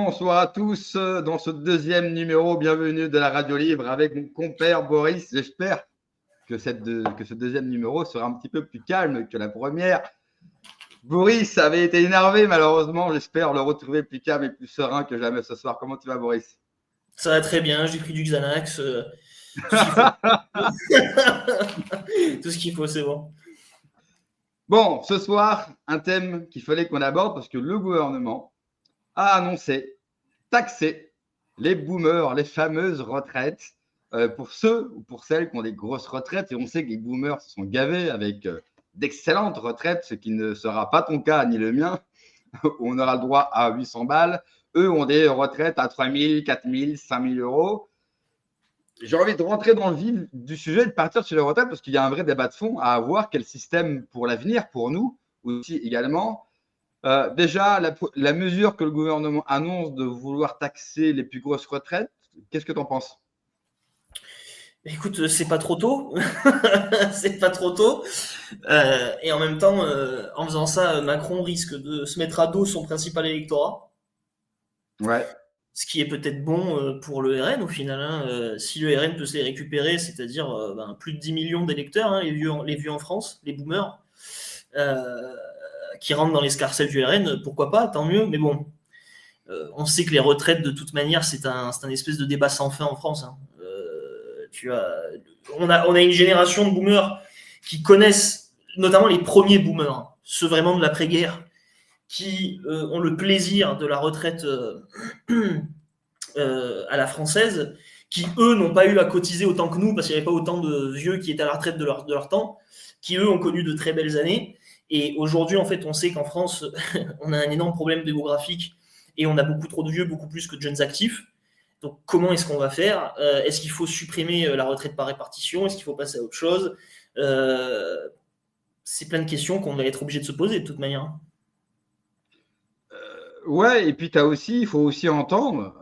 bonsoir à tous dans ce deuxième numéro. Bienvenue de la Radio Libre avec mon compère Boris. J'espère que ce deuxième numéro sera un petit peu plus calme que la première. Boris avait été énervé malheureusement. J'espère le retrouver plus calme et plus serein que jamais ce soir. Comment tu vas, Boris? Ça va très bien, j'ai pris du Xanax. Tout ce qu'il faut. Tout ce qu'il faut, c'est bon. Bon, ce soir, un thème qu'il fallait qu'on aborde parce que le gouvernement a annoncé taxer les boomers, les fameuses retraites, pour ceux ou pour celles qui ont des grosses retraites. Et on sait que les boomers se sont gavés avec d'excellentes retraites, ce qui ne sera pas ton cas ni le mien. On aura le droit à 800 balles. Eux ont des retraites à 3 000, 4 000, 5 000 euros. J'ai envie de rentrer dans le vif du sujet et de partir sur les retraites parce qu'il y a un vrai débat de fond à avoir. Quel système pour l'avenir, pour nous aussi également. Déjà, la mesure que le gouvernement annonce de vouloir taxer les plus grosses retraites, qu'est-ce que tu en penses? Écoute, c'est pas trop tôt. C'est pas trop tôt. Et en même temps, en faisant ça, Macron risque de se mettre à dos son principal électorat. Ouais. Ce qui est peut-être bon pour le RN au final. Hein. Si le RN peut se les récupérer, c'est-à-dire plus de 10 millions d'électeurs, hein, les vieux en France, les boomers, qui rentrent dans l'escarcelle du RN, pourquoi pas, tant mieux. Mais bon, on sait que les retraites, de toute manière, c'est un espèce de débat sans fin en France. Hein. On a une génération de boomers qui connaissent, notamment les premiers boomers, ceux vraiment de l'après-guerre, qui ont le plaisir de la retraite à la française, qui eux n'ont pas eu à cotiser autant que nous parce qu'il n'y avait pas autant de vieux qui étaient à la retraite de leur temps, qui eux ont connu de très belles années. Et aujourd'hui, en fait, on sait qu'en France, on a un énorme problème démographique et on a beaucoup trop de vieux, beaucoup plus que de jeunes actifs. Donc, comment est-ce qu'on va faire? Est-ce qu'il faut supprimer la retraite par répartition? Est-ce qu'il faut passer à autre chose? C'est plein de questions qu'on va être obligé de se poser de toute manière. Ouais, et puis il faut aussi entendre,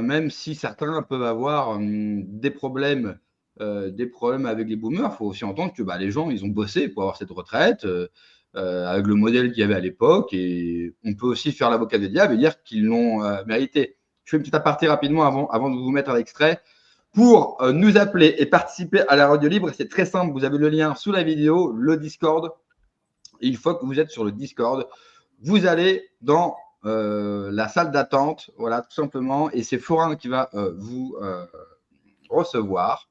même si certains peuvent avoir des problèmes avec les boomers, il faut aussi entendre que les gens, ils ont bossé pour avoir cette retraite avec le modèle qu'il y avait à l'époque, et on peut aussi faire l'avocat du diable et dire qu'ils l'ont mérité. Je fais une petite aparté rapidement avant de vous mettre à l'extrait. Pour nous appeler et participer à la Radio Libre, c'est très simple, vous avez le lien sous la vidéo, le Discord. Et une fois que vous êtes sur le Discord, vous allez dans la salle d'attente, voilà, tout simplement, et c'est Forain qui va vous recevoir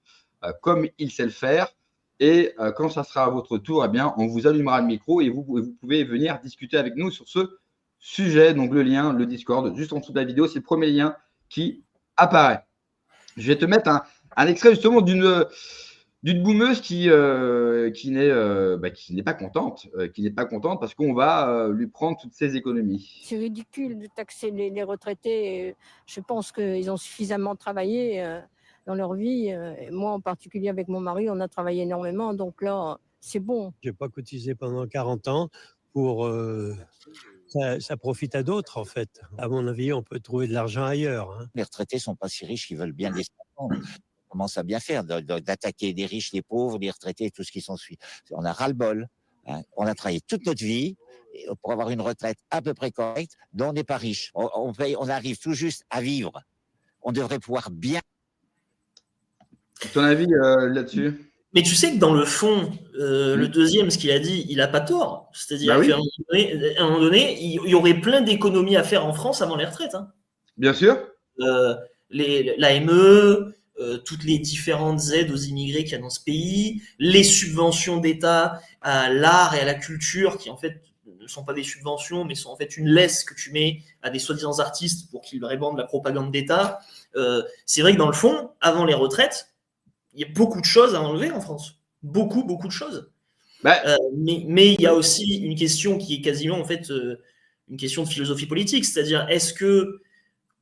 comme il sait le faire. Et quand ça sera à votre tour, eh bien, on vous allumera le micro et vous pouvez venir discuter avec nous sur ce sujet. Donc, le lien, le Discord, juste en dessous de la vidéo, c'est le premier lien qui apparaît. Je vais te mettre un extrait justement d'une boomeuse qui n'est pas contente, parce qu'on va lui prendre toutes ses économies. C'est ridicule de taxer les retraités. Je pense qu'ils ont suffisamment travaillé dans leur vie. Moi, en particulier avec mon mari, on a travaillé énormément. Donc là, c'est bon. Je n'ai pas cotisé pendant 40 ans pour... Ça profite à d'autres, en fait. À mon avis, on peut trouver de l'argent ailleurs. Hein. Les retraités ne sont pas si riches qu'ils veulent bien descendre. On commence à bien faire d'attaquer les riches, les pauvres, les retraités et tout ce qui s'ensuit. On a ras-le-bol. Hein. On a travaillé toute notre vie pour avoir une retraite à peu près correcte, dont on n'est pas riche. On arrive tout juste à vivre. On devrait pouvoir bien... Ton avis là-dessus? Mais tu sais que dans le fond, le deuxième, ce qu'il a dit, il n'a pas tort. C'est-à-dire qu'à un moment donné, il y aurait plein d'économies à faire en France avant les retraites. Hein. Bien sûr. L'AME, toutes les différentes aides aux immigrés qu'il y a dans ce pays, les subventions d'État à l'art et à la culture, qui en fait ne sont pas des subventions, mais sont en fait une laisse que tu mets à des soi-disant artistes pour qu'ils répandent la propagande d'État. C'est vrai que dans le fond, avant les retraites, il y a beaucoup de choses à enlever en France. Beaucoup de choses. Mais il y a aussi une question qui est quasiment en fait une question de philosophie politique. C'est-à-dire, est-ce que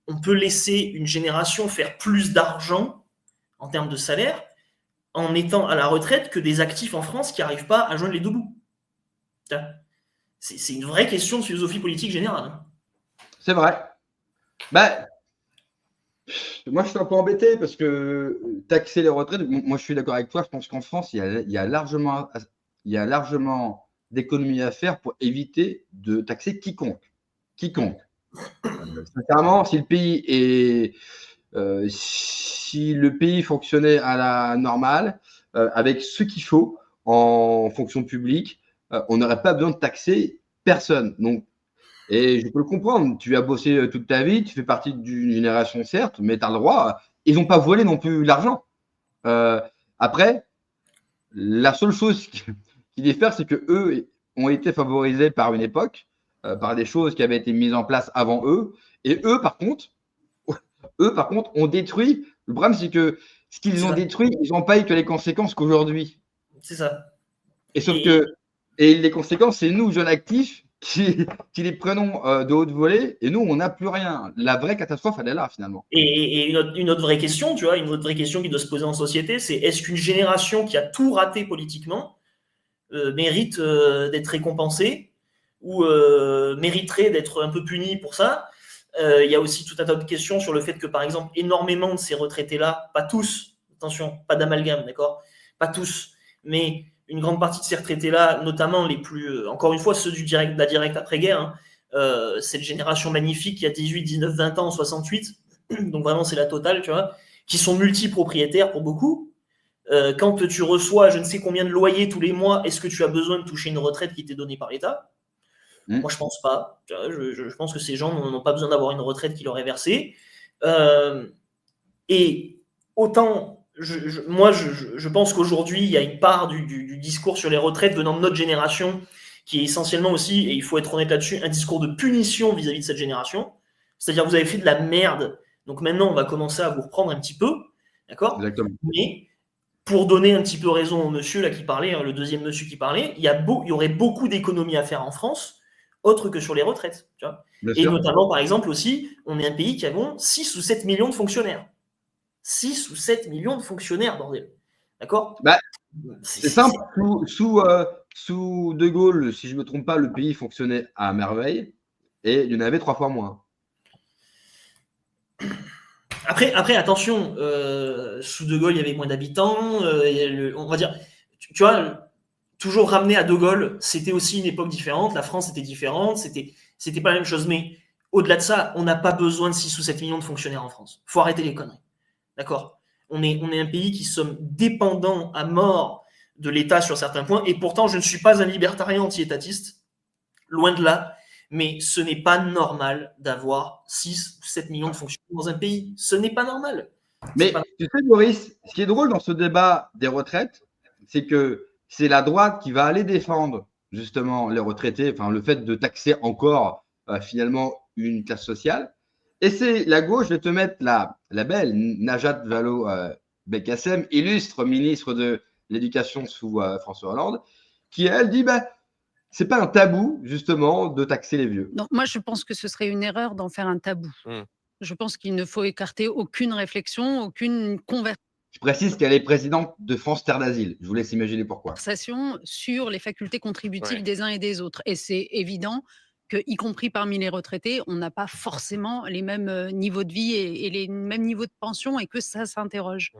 on peut laisser une génération faire plus d'argent en termes de salaire en étant à la retraite que des actifs en France qui n'arrivent pas à joindre les deux bouts? C'est une vraie question de philosophie politique générale. Hein. C'est vrai. Moi, je suis un peu embêté parce que taxer les retraites, moi, je suis d'accord avec toi. Je pense qu'en France, il y a largement d'économies à faire pour éviter de taxer quiconque. Sincèrement, si le pays fonctionnait à la normale, avec ce qu'il faut en fonction publique, on n'aurait pas besoin de taxer personne. Donc, et je peux le comprendre. Tu as bossé toute ta vie, tu fais partie d'une génération, certes, mais tu as le droit. Ils n'ont pas volé non plus l'argent. Après, la seule chose qui diffère, c'est que eux ont été favorisés par une époque, par des choses qui avaient été mises en place avant eux. Et eux, par contre, ont détruit. Le problème, c'est que ce qu'ils ont détruit, ils n'ont pas eu que les conséquences qu'aujourd'hui. C'est ça. Et les conséquences, c'est nous, jeunes actifs, qui les prenons de haute volée, et nous, on n'a plus rien. La vraie catastrophe, elle est là, finalement. Et une autre vraie question, tu vois, une autre vraie question qui doit se poser en société, c'est est-ce qu'une génération qui a tout raté politiquement mérite d'être récompensée ou mériterait d'être un peu punie pour ça? Il y a aussi tout un tas de questions sur le fait que, par exemple, énormément de ces retraités-là, pas tous, attention, pas d'amalgame, d'accord, pas tous, mais une grande partie de ces retraités-là, notamment les plus, encore une fois, ceux de la direct après-guerre, cette génération magnifique qui a 18, 19, 20 ans en 68, donc vraiment c'est la totale, tu vois, qui sont multipropriétaires pour beaucoup. Quand tu reçois je ne sais combien de loyers tous les mois, est-ce que tu as besoin de toucher une retraite qui t'est donnée par l'État ? Moi, je pense pas. Je pense que ces gens n'ont pas besoin d'avoir une retraite qui leur est versée. Et autant, moi, je pense qu'aujourd'hui, il y a une part du discours sur les retraites venant de notre génération qui est essentiellement aussi, et il faut être honnête là-dessus, un discours de punition vis-à-vis de cette génération. C'est-à-dire, vous avez fait de la merde, donc maintenant, on va commencer à vous reprendre un petit peu, d'accord ? Exactement. Mais pour donner un petit peu raison au monsieur là qui parlait, le deuxième monsieur qui parlait, il y aurait beaucoup d'économies à faire en France, autre que sur les retraites. Tu vois. Et notamment, par exemple, aussi, on est un pays qui a 6 ou 7 millions de fonctionnaires. 6 ou 7 millions de fonctionnaires, bordel. D'accord ? C'est simple. Sous De Gaulle, si je ne me trompe pas, le pays fonctionnait à merveille et il y en avait 3 fois moins. Après, attention, sous De Gaulle, il y avait moins d'habitants. On va dire, tu vois, toujours ramené à De Gaulle, c'était aussi une époque différente. La France était différente. C'était pas la même chose. Mais au-delà de ça, on n'a pas besoin de 6 ou 7 millions de fonctionnaires en France. Il faut arrêter les conneries. D'accord ? On est un pays qui sommes dépendants à mort de l'État sur certains points. Et pourtant, je ne suis pas un libertarien anti-étatiste. Loin de là. Mais ce n'est pas normal d'avoir 6 ou 7 millions de fonctionnaires dans un pays. Ce n'est pas normal. Mais tu sais, Boris, ce qui est drôle dans ce débat des retraites, c'est que c'est la droite qui va aller défendre justement les retraités, enfin le fait de taxer encore finalement une classe sociale. Et c'est la gauche, je vais te mettre la belle Najat Vallaud-Belkacem, illustre ministre de l'Éducation sous François Hollande, qui elle dit c'est pas un tabou justement de taxer les vieux. Non, moi je pense que ce serait une erreur d'en faire un tabou. Je pense qu'il ne faut écarter aucune réflexion, aucune conversation. Je précise qu'elle est présidente de France Terre d'Asile. Je vous laisse imaginer pourquoi. Sur les facultés contributives des uns et des autres. Et c'est évident que, y compris parmi les retraités, on n'a pas forcément les mêmes niveaux de vie et les mêmes niveaux de pension et que ça s'interroge.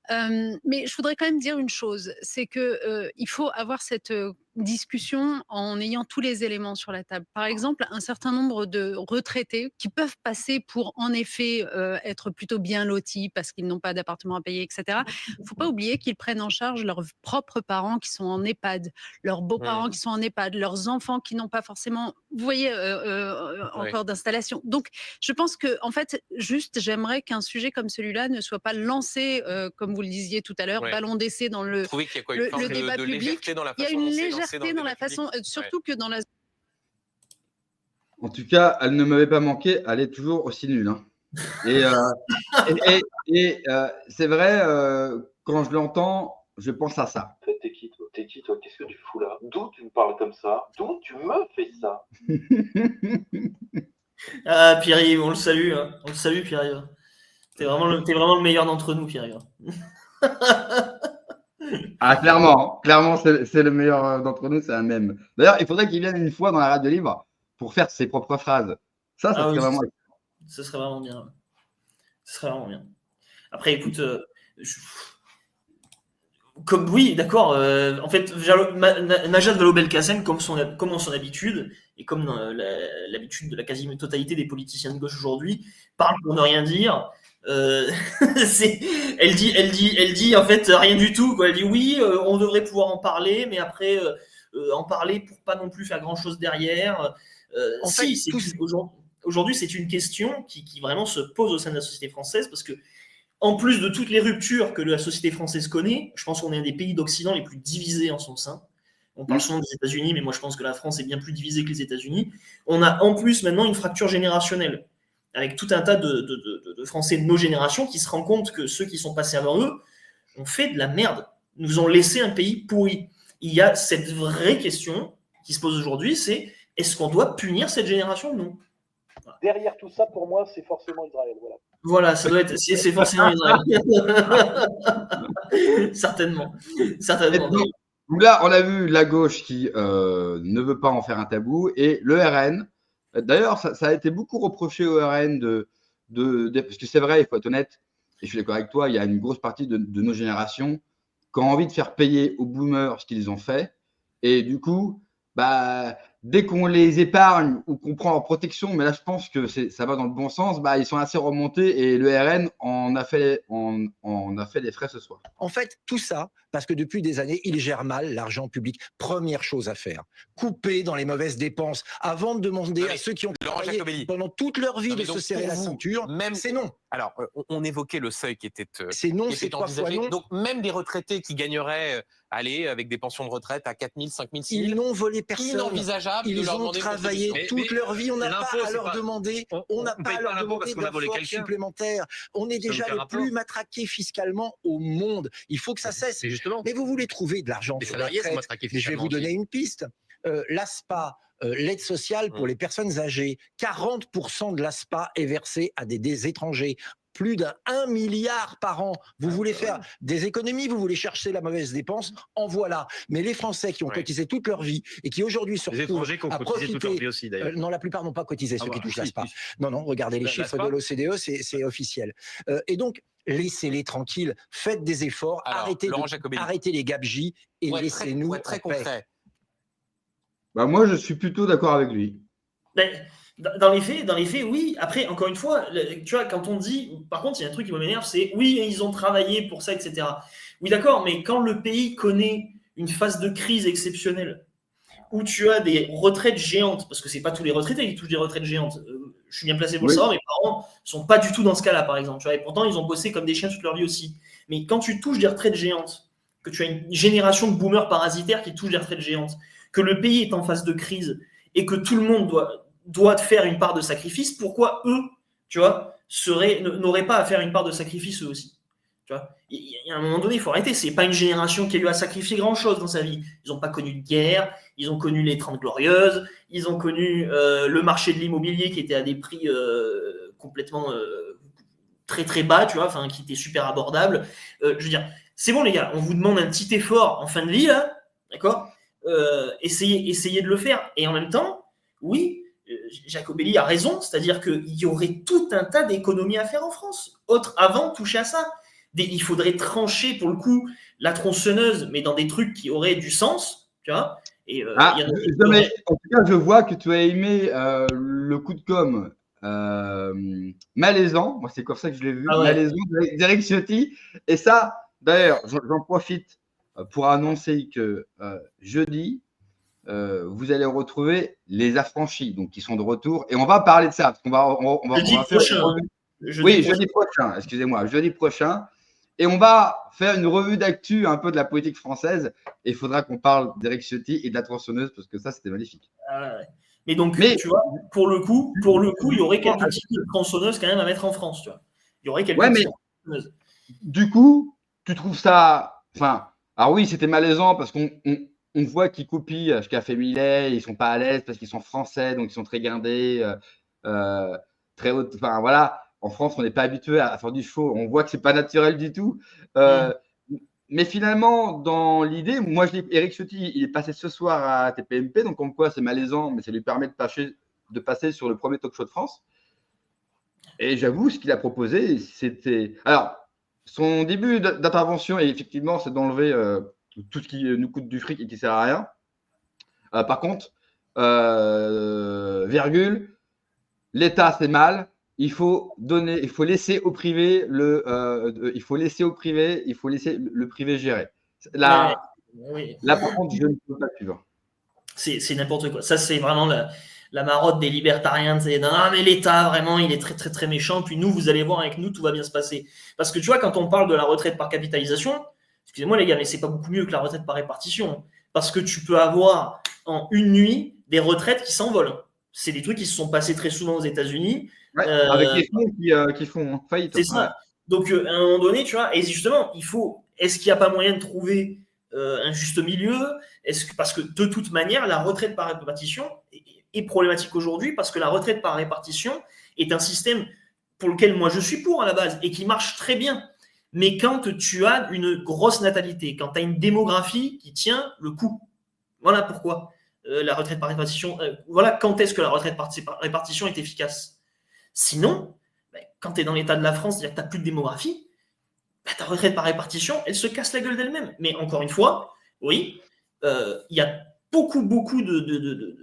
Mais je voudrais quand même dire une chose, c'est que il faut avoir cette discussion en ayant tous les éléments sur la table. Par exemple, un certain nombre de retraités qui peuvent passer pour, en effet, être plutôt bien lotis parce qu'ils n'ont pas d'appartement à payer, etc. Il ne faut pas oublier qu'ils prennent en charge leurs propres parents qui sont en EHPAD, leurs beaux-parents qui sont en EHPAD, leurs enfants qui n'ont pas forcément, vous voyez, encore d'installation. Donc, je pense que, en fait, juste, j'aimerais qu'un sujet comme celui-là ne soit pas lancé, comme vous le disiez tout à l'heure, ballon d'essai dans le débat public. Il y a une légèreté dans la façon, surtout que dans la... En tout cas, elle ne m'avait pas manqué, elle est toujours aussi nulle. Hein. Et c'est vrai, quand je l'entends, je pense à ça. En fait, t'es qui toi? Qu'est-ce que tu fous là? D'où tu me parles comme ça? D'où tu me fais ça? Ah, Pierre-Yves, on le salue. Hein. On le salue, Pierre-Yves. T'es vraiment le meilleur d'entre nous, Pierre-Yves. Ah, clairement, c'est le meilleur d'entre nous, c'est un mème. D'ailleurs, il faudrait qu'il vienne une fois dans la radio libre pour faire ses propres phrases. Ça serait vraiment... Ce serait vraiment bien. Ce serait vraiment bien. Après, écoute, Comme oui, d'accord. En fait, Najat Vallaud-Belkacem, comme en son habitude, et comme l'habitude de la quasi-totalité des politiciens de gauche aujourd'hui, parle pour ne rien dire. Elle dit en fait rien du tout, quoi. Elle dit oui, on devrait pouvoir en parler, mais après en parler pour pas non plus faire grand chose derrière. Aujourd'hui, c'est une question qui vraiment se pose au sein de la société française, parce que en plus de toutes les ruptures que la société française connaît, je pense qu'on est un des pays d'Occident les plus divisés en son sein. On parle souvent des États-Unis, mais moi je pense que la France est bien plus divisée que les États-Unis. On a en plus maintenant une fracture générationnelle, avec tout un tas de Français de nos générations qui se rendent compte que ceux qui sont passés avant eux ont fait de la merde, nous ont laissé un pays pourri. Il y a cette vraie question qui se pose aujourd'hui, c'est est-ce qu'on doit punir cette génération ou non? Derrière tout ça, pour moi, c'est forcément Israël. Voilà. Voilà, ça doit être, c'est forcément Israël. Certainement. Donc là, on a vu la gauche qui ne veut pas en faire un tabou, et le RN. D'ailleurs, ça a été beaucoup reproché au RN parce que c'est vrai, il faut être honnête, et je suis d'accord avec toi, il y a une grosse partie de nos générations qui ont envie de faire payer aux boomers ce qu'ils ont fait, et du coup, dès qu'on les épargne ou qu'on prend leur protection, mais là je pense que ça va dans le bon sens, ils sont assez remontés, et le RN en a fait les frais ce soir. En fait, tout ça, parce que depuis des années, il gère mal l'argent public. Première chose à faire, couper dans les mauvaises dépenses avant de demander à ceux qui ont travaillé pendant toute leur vie de se serrer la ceinture. C'est non. Alors, on évoquait le seuil qui était c'est non, c'est 3 fois non. Donc, même des retraités qui gagneraient, avec des pensions de retraite à 4 000, 5 000, 6 000. Ils n'ont volé personne. Inenvisageable ils de leur ont travaillé toute leur vie. On n'a pas à leur demander. On n'a pas à leur demander d'efforts supplémentaires. On est déjà le plus matraqué fiscalement au monde. Il faut que ça cesse. Mais vous voulez trouver de l'argent sur la retraite. Mais je vais vous donner une piste. L'ASPA, l'aide sociale pour les personnes âgées, 40% de l'ASPA est versée à des étrangers. Plus d'1 milliard par an. Vous voulez faire des économies, vous voulez chercher la mauvaise dépense, en voilà. Mais les Français qui ont cotisé toute leur vie et qui aujourd'hui se retrouvent à profiter... toute leur vie aussi, non, la plupart n'ont pas cotisé, ceux qui touchent l'ASPA. Non, regardez les chiffres de l'OCDE, c'est officiel. Et donc, laissez-les tranquilles, faites des efforts, arrêtez les gabegies et laissez-nous très concret. Moi, je suis plutôt d'accord avec lui. Dans les faits, oui. Après, encore une fois, tu vois, quand on dit... Par contre, il y a un truc qui m'énerve, c'est oui, ils ont travaillé pour ça, etc. Oui, d'accord, mais quand le pays connaît une phase de crise exceptionnelle, où tu as des retraites géantes, parce que c'est pas tous les retraités qui touchent des retraites géantes, je suis bien placé pour le savoir, mes parents sont pas du tout dans ce cas-là, par exemple. Tu vois, et pourtant, ils ont bossé comme des chiens toute leur vie aussi. Mais quand tu touches des retraites géantes, que tu as une génération de boomers parasitaires qui touchent des retraites géantes, que le pays est en phase de crise, et que tout le monde doit faire une part de sacrifice, pourquoi eux, tu vois, n'auraient pas à faire une part de sacrifice eux aussi? Tu vois, il y a un moment donné, il faut arrêter. C'est pas une génération qui lui a sacrifié grand-chose dans sa vie. Ils n'ont pas connu de guerre, ils ont connu les 30 Glorieuses, ils ont connu le marché de l'immobilier qui était à des prix complètement très très bas, tu vois, enfin qui était super abordable. Je veux dire, c'est bon les gars, on vous demande un petit effort en fin de vie là, d'accord? Essayez de le faire. Et en même temps, oui, Jacobelli a raison, c'est-à-dire qu'il y aurait tout un tas d'économies à faire en France. Avant de toucher à ça. Il faudrait trancher, pour le coup, la tronçonneuse, mais dans des trucs qui auraient du sens, tu vois. Et, en tout cas, je vois que tu as aimé le coup de com' malaisant. Moi, c'est comme ça que je l'ai vu. Malaisant d'Éric Ciotti. Et ça, d'ailleurs, j'en profite pour annoncer que jeudi, vous allez retrouver les affranchis, donc qui sont de retour, et on va parler de ça. Parce qu'on va faire jeudi prochain. Excusez-moi, jeudi prochain, et on va faire une revue d'actu un peu de la politique française. Et il faudra qu'on parle d'Éric Ciotti et de la tronçonneuse, parce que ça, c'était magnifique. Mais donc, tu vois, pour le coup, il y aurait quelques types de tronçonneuses quand même à mettre en France, tu vois. Il y aurait quelques types de tronçonneuses. Du coup, tu trouves ça, alors oui, c'était malaisant parce qu'on voit qu'ils copient ce qu'a fait Millet, ils sont pas à l'aise parce qu'ils sont français, donc ils sont très guindés, très haut. Enfin voilà, en France, on n'est pas habitué à faire du show. On voit que c'est pas naturel du tout. Mais finalement, dans l'idée, moi, Éric Ciotti, il est passé ce soir à TPMP, donc comme quoi c'est malaisant, mais ça lui permet de passer sur le premier talk show de France. Et j'avoue, ce qu'il a proposé, c'était. Alors, son début d'intervention, et effectivement, c'est d'enlever tout ce qui nous coûte du fric et qui sert à rien. Par contre, virgule, l'État c'est mal. Il faut laisser au privé il faut laisser le privé gérer. Là, par contre, je ne peux pas suivre. C'est n'importe quoi. Ça, c'est vraiment la marotte des libertariens. C'est non, mais l'État, vraiment, il est très, très, très méchant. Puis nous, vous allez voir, avec nous, tout va bien se passer. Parce que tu vois, quand on parle de la retraite par capitalisation, excusez-moi les gars, mais c'est pas beaucoup mieux que la retraite par répartition. Parce que tu peux avoir en une nuit des retraites qui s'envolent. C'est des trucs qui se sont passés très souvent aux États-Unis. Ouais, avec les fonds qui font faillite. C'est ça. Donc, à un moment donné, tu vois, et justement, est-ce qu'il n'y a pas moyen de trouver un juste milieu? Parce que de toute manière, la retraite par répartition est problématique aujourd'hui parce que la retraite par répartition est un système pour lequel moi je suis pour à la base et qui marche très bien. Mais quand tu as une grosse natalité, quand tu as une démographie qui tient le coup, voilà pourquoi la retraite par répartition, voilà quand est-ce que la retraite par répartition est efficace. Sinon, quand tu es dans l'état de la France, c'est-à-dire que tu n'as plus de démographie, ta retraite par répartition, elle se casse la gueule d'elle-même. Mais encore une fois, oui, il y a beaucoup de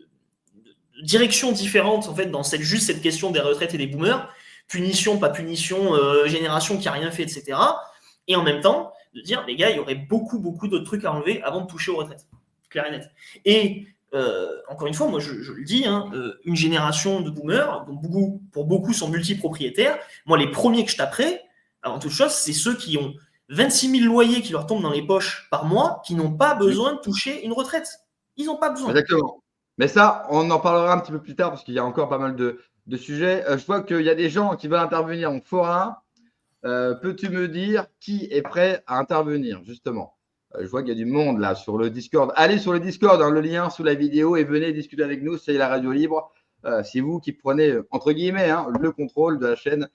directions différentes en fait dans juste cette question des retraites et des boomers, punition, pas punition, génération qui a rien fait, etc. Et en même temps, de dire, les gars, il y aurait beaucoup d'autres trucs à enlever avant de toucher aux retraites. Clair et net. Et encore une fois, moi je le dis, une génération de boomers, dont pour beaucoup sont multipropriétaires, moi les premiers que je taperais, avant toute chose, c'est ceux qui ont 26 000 loyers qui leur tombent dans les poches par mois, qui n'ont pas besoin de toucher une retraite. Ils n'ont pas besoin. Exactement. Mais ça, on en parlera un petit peu plus tard parce qu'il y a encore pas mal de sujets. Je vois qu'il y a des gens qui veulent intervenir. Donc, Forain, peux-tu me dire qui est prêt à intervenir, justement? Je vois qu'il y a du monde là sur le Discord. Allez sur le Discord, le lien sous la vidéo, et venez discuter avec nous. C'est la radio libre. C'est vous qui prenez, entre guillemets, le contrôle de la chaîne,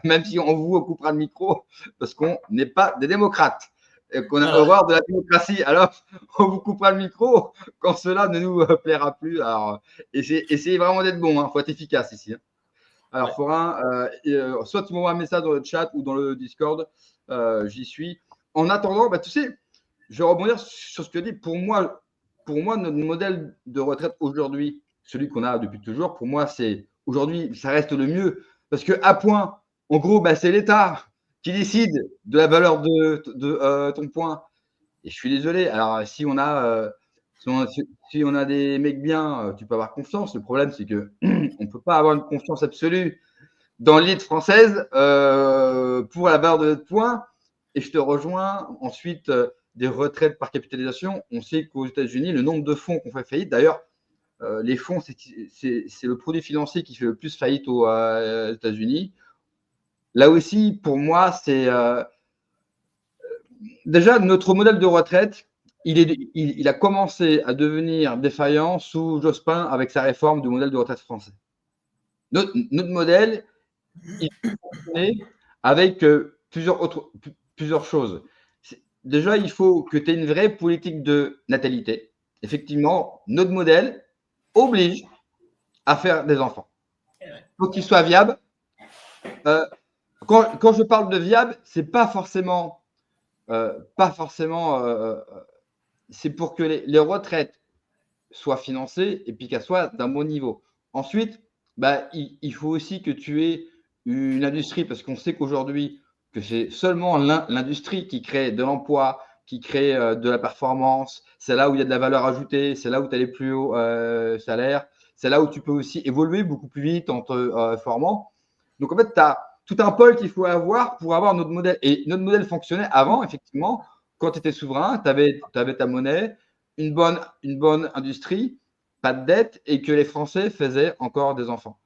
même si on vous coupera le micro, parce qu'on n'est pas des démocrates, et qu'on a horreur de la démocratie. Alors, on vous coupera le micro quand cela ne nous plaira plus. Alors, essayez vraiment d'être bon, faut être efficace ici. Alors, Forain, soit tu m'envoies un message dans le chat ou dans le Discord, j'y suis. En attendant, tu sais, je vais rebondir sur ce que tu as dit. Pour moi, notre modèle de retraite aujourd'hui, celui qu'on a depuis toujours, pour moi, c'est aujourd'hui, ça reste le mieux. Parce qu'à point, en gros, c'est l'État qui décide de la valeur de ton point. Et je suis désolé. Alors, si on a des mecs bien, tu peux avoir confiance. Le problème, c'est qu'on ne peut pas avoir une confiance absolue dans l'élite française pour la valeur de notre point. Et je te rejoins. Ensuite, des retraites par capitalisation. On sait qu'aux États-Unis, le nombre de fonds qu'on fait faillite, d'ailleurs, les fonds, c'est le produit financier qui fait le plus faillite aux États-Unis. Là aussi, pour moi, c'est déjà notre modèle de retraite. Il a commencé à devenir défaillant sous Jospin avec sa réforme du modèle de retraite français. Notre modèle, il fonctionnait avec plusieurs choses. Déjà, il faut que tu aies une vraie politique de natalité. Effectivement, notre modèle oblige à faire des enfants. Il faut qu'ils soient viables. Quand je parle de viable, c'est pas forcément, c'est pour que les retraites soient financées et puis qu'elles soient d'un bon niveau. Ensuite, il faut aussi que tu aies une industrie, parce qu'on sait qu'aujourd'hui, que c'est seulement l'industrie qui crée de l'emploi, qui crée de la performance. C'est là où il y a de la valeur ajoutée, c'est là où tu as les plus hauts salaires, c'est là où tu peux aussi évoluer beaucoup plus vite en te formant. Donc, en fait, tu as tout un pôle qu'il faut avoir pour avoir notre modèle. Et notre modèle fonctionnait avant, effectivement, quand tu étais souverain, tu avais ta monnaie, une bonne industrie, pas de dette, et que les Français faisaient encore des enfants.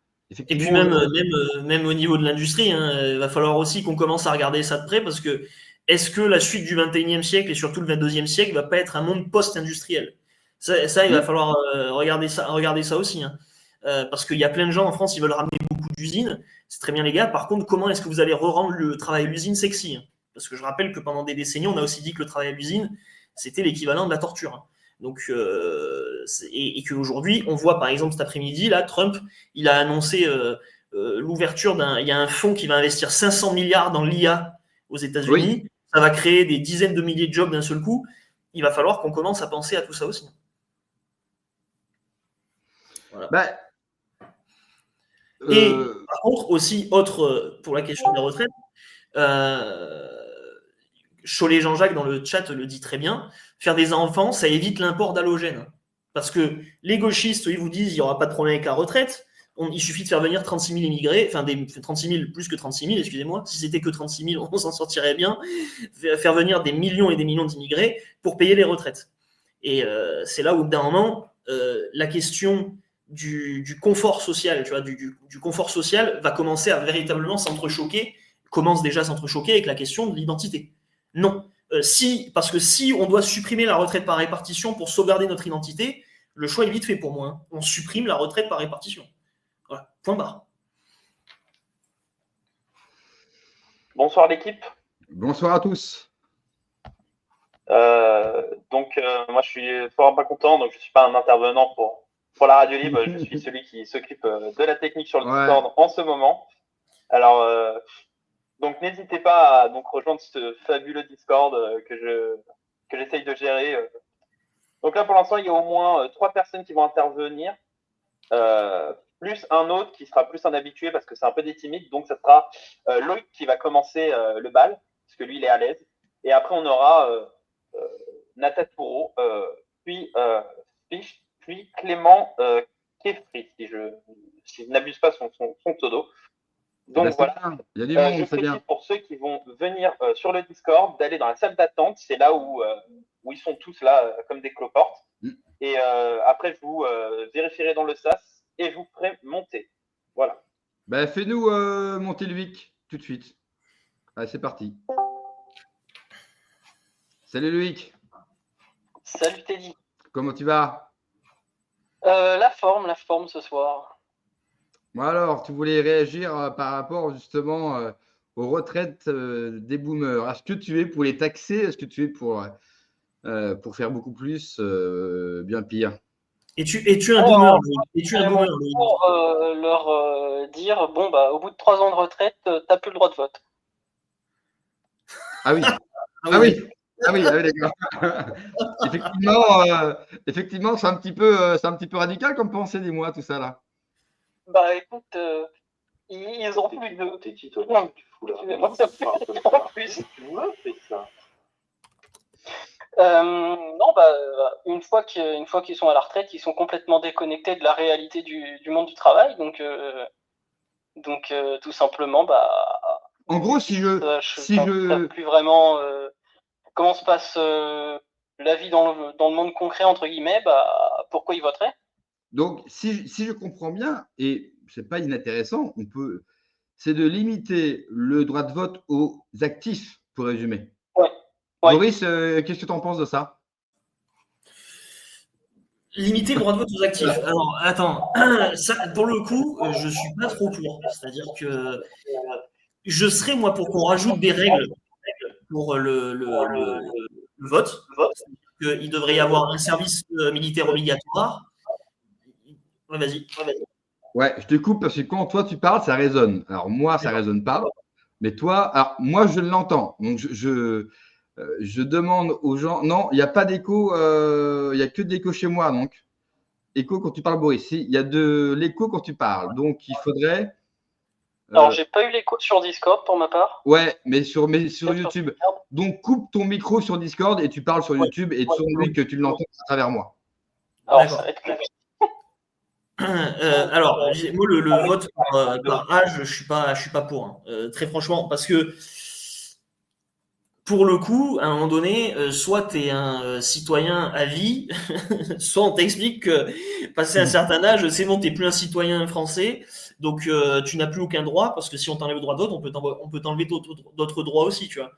Et puis même au niveau de l'industrie, il va falloir aussi qu'on commence à regarder ça de près parce que est-ce que la suite du 21e siècle et surtout le 22e siècle ne va pas être un monde post-industriel? Ça, il va falloir regarder ça aussi. Parce qu'il y a plein de gens en France qui veulent ramener beaucoup d'usines. C'est très bien les gars. Par contre, comment est-ce que vous allez re-rendre le travail à l'usine sexy? Parce que je rappelle que pendant des décennies, on a aussi dit que le travail à l'usine, c'était l'équivalent de la torture. Donc, et qu'aujourd'hui, on voit par exemple cet après-midi, là, Trump, il a annoncé l'ouverture il y a un fonds qui va investir 500 milliards dans l'IA aux États-Unis. Ça va créer des dizaines de milliers de jobs d'un seul coup. Il va falloir qu'on commence à penser à tout ça aussi. Voilà. Et par contre, aussi, pour la question des retraites, Cholet Jean-Jacques dans le chat le dit très bien, faire des enfants, ça évite l'import d'halogènes. Parce que les gauchistes, ils vous disent qu'il n'y aura pas de problème avec la retraite. Il suffit de faire venir 36 000 immigrés, enfin 36 000, plus que 36 000, excusez-moi. Si c'était que 36 000, on s'en sortirait bien. Faire venir des millions et des millions d'immigrés pour payer les retraites. Et c'est là où, d'un moment, la question du confort social, tu vois, du confort social va commencer à véritablement commence déjà à s'entrechoquer avec la question de l'identité. Non. Parce que si on doit supprimer la retraite par répartition pour sauvegarder notre identité, le choix est vite fait pour moi. Hein. On supprime la retraite par répartition. Voilà, point barre. Bonsoir l'équipe. Bonsoir à tous. Moi je suis fort pas content, donc je ne suis pas un intervenant pour la radio libre, je suis celui qui s'occupe de la technique sur le Discord en ce moment. Alors, donc n'hésitez pas à rejoindre ce fabuleux Discord que j'essaye de gérer. Donc là pour l'instant il y a au moins 3 personnes qui vont intervenir, plus un autre qui sera plus un habitué parce que c'est un peu des timides, donc ça sera Loïc qui va commencer le bal, parce que lui il est à l'aise, et après on aura Nathan Pourreau, puis Fish, puis Clément Kefri, si je n'abuse pas son pseudo. Donc voilà, il y a du monde, je précise pour ceux qui vont venir sur le Discord d'aller dans la salle d'attente, c'est là où ils sont tous là comme des cloportes. Et après, je vous vérifierai dans le SAS et je vous ferai monter. Voilà. Fais-nous monter Loïc tout de suite. Allez, c'est parti. Salut Loïc. Salut Teddy. Comment tu vas? La forme ce soir. Bon alors, tu voulais réagir par rapport justement aux retraites des boomers. Est-ce que tu es pour les taxer? Est-ce que tu es pour faire beaucoup plus, bien pire? Es-tu un boomer? Pour leur dire, bon, au bout de 3 ans de retraite, tu n'as plus le droit de vote. Ah oui. Ah oui, d'accord. Effectivement, c'est un petit peu radical comme pensée, dis-moi, tout ça là. Écoute, ils ont plus de... T'es qui, toi? Non, tu fous là. Ça fait en plus. Tu m'as fait ça. Une fois qu'ils sont à la retraite, ils sont complètement déconnectés de la réalité du monde du travail. Donc tout simplement, en gros, si je plus vraiment comment se passe la vie dans le monde concret, entre guillemets, pourquoi ils voteraient? Donc, si je comprends bien, et c'est pas inintéressant, c'est de limiter le droit de vote aux actifs, pour résumer. Ouais. Boris, qu'est-ce que tu en penses de ça? Limiter le droit de vote aux actifs. Alors, attends, ça, pour le coup, je suis pas trop pour. C'est-à-dire que je serais, moi, pour qu'on rajoute des règles pour le vote. Il devrait y avoir un service militaire obligatoire. Ouais, vas-y. Ouais, je te coupe parce que quand toi tu parles, ça résonne. Alors moi, ça résonne pas. Mais toi, alors moi, je l'entends. Donc je demande aux gens. Non, il n'y a pas d'écho. Il n'y a que de l'écho chez moi. Donc, écho quand tu parles, Boris. Il y a de l'écho quand tu parles. Donc, il faudrait. Alors, j'ai pas eu l'écho sur Discord pour ma part. Ouais, mais sur YouTube. Donc, coupe ton micro sur Discord et tu parles sur YouTube et tourne-lui que tu l'entends à travers moi. Alors, ça va être plus. Alors, moi, le vote par âge, je suis pas pour. Hein. Très franchement, parce que pour le coup, à un moment donné, soit tu es un citoyen à vie, soit on t'explique que passé un certain âge, c'est bon, tu n'es plus un citoyen français, donc tu n'as plus aucun droit, parce que si on t'enlève le droit de vote, on peut t'enlever d'autres droits aussi, tu vois.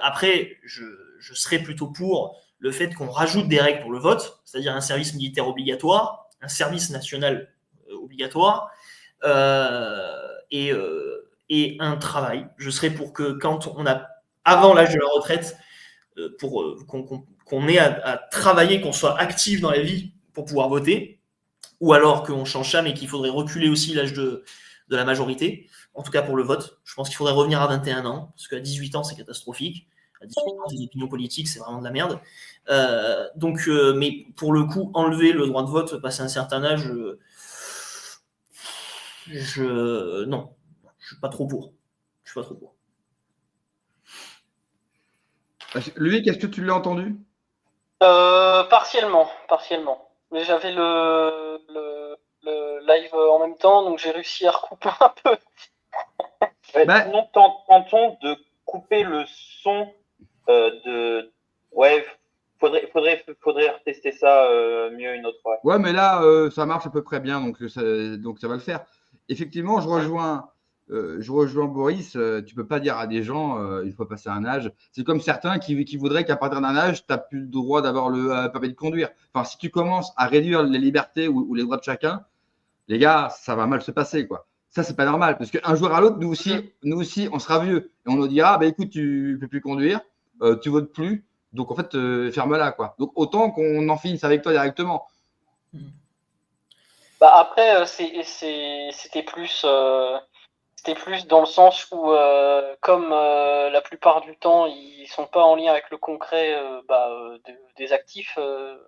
Après, je serais plutôt pour le fait qu'on rajoute des règles pour le vote, c'est-à-dire un service militaire obligatoire, un service national obligatoire, et un travail. Je serais pour que quand on a avant l'âge de la retraite, pour qu'on ait à travailler, qu'on soit actif dans la vie pour pouvoir voter, ou alors qu'on change ça, mais qu'il faudrait reculer aussi l'âge de de la majorité, en tout cas pour le vote. Je pense qu'il faudrait revenir à 21 ans, parce qu'à 18 ans, c'est catastrophique. À 18 ans, les opinions politiques, c'est vraiment de la merde. Mais pour le coup, enlever le droit de vote, passer un certain âge, non, je suis pas trop pour. Je suis pas trop pour. Lui, est-ce que tu l'as entendu? Partiellement. Mais j'avais le live en même temps, donc j'ai réussi à recouper un peu. Sinon, tentons de couper le son de. Ouais, faudrait retester ça mieux une autre fois. Ouais, mais là, ça marche à peu près bien, donc ça va le faire. Effectivement, je rejoins Boris. Tu peux pas dire à des gens, il faut passer un âge. C'est comme certains qui voudraient qu'à partir d'un âge, tu n'as plus le droit d'avoir le permis de conduire. Enfin, si tu commences à réduire les libertés ou les droits de chacun, les gars, ça va mal se passer, quoi. Ça, c'est pas normal, parce qu'un jour à l'autre, nous aussi, on sera vieux. Et on nous dira, bah, écoute, tu ne peux plus conduire, tu votes plus. Donc, en fait, ferme-la, quoi. Donc, autant qu'on en finisse avec toi directement. Bah après, c'était plus dans le sens où, comme la plupart du temps, ils sont pas en lien avec le concret des actifs,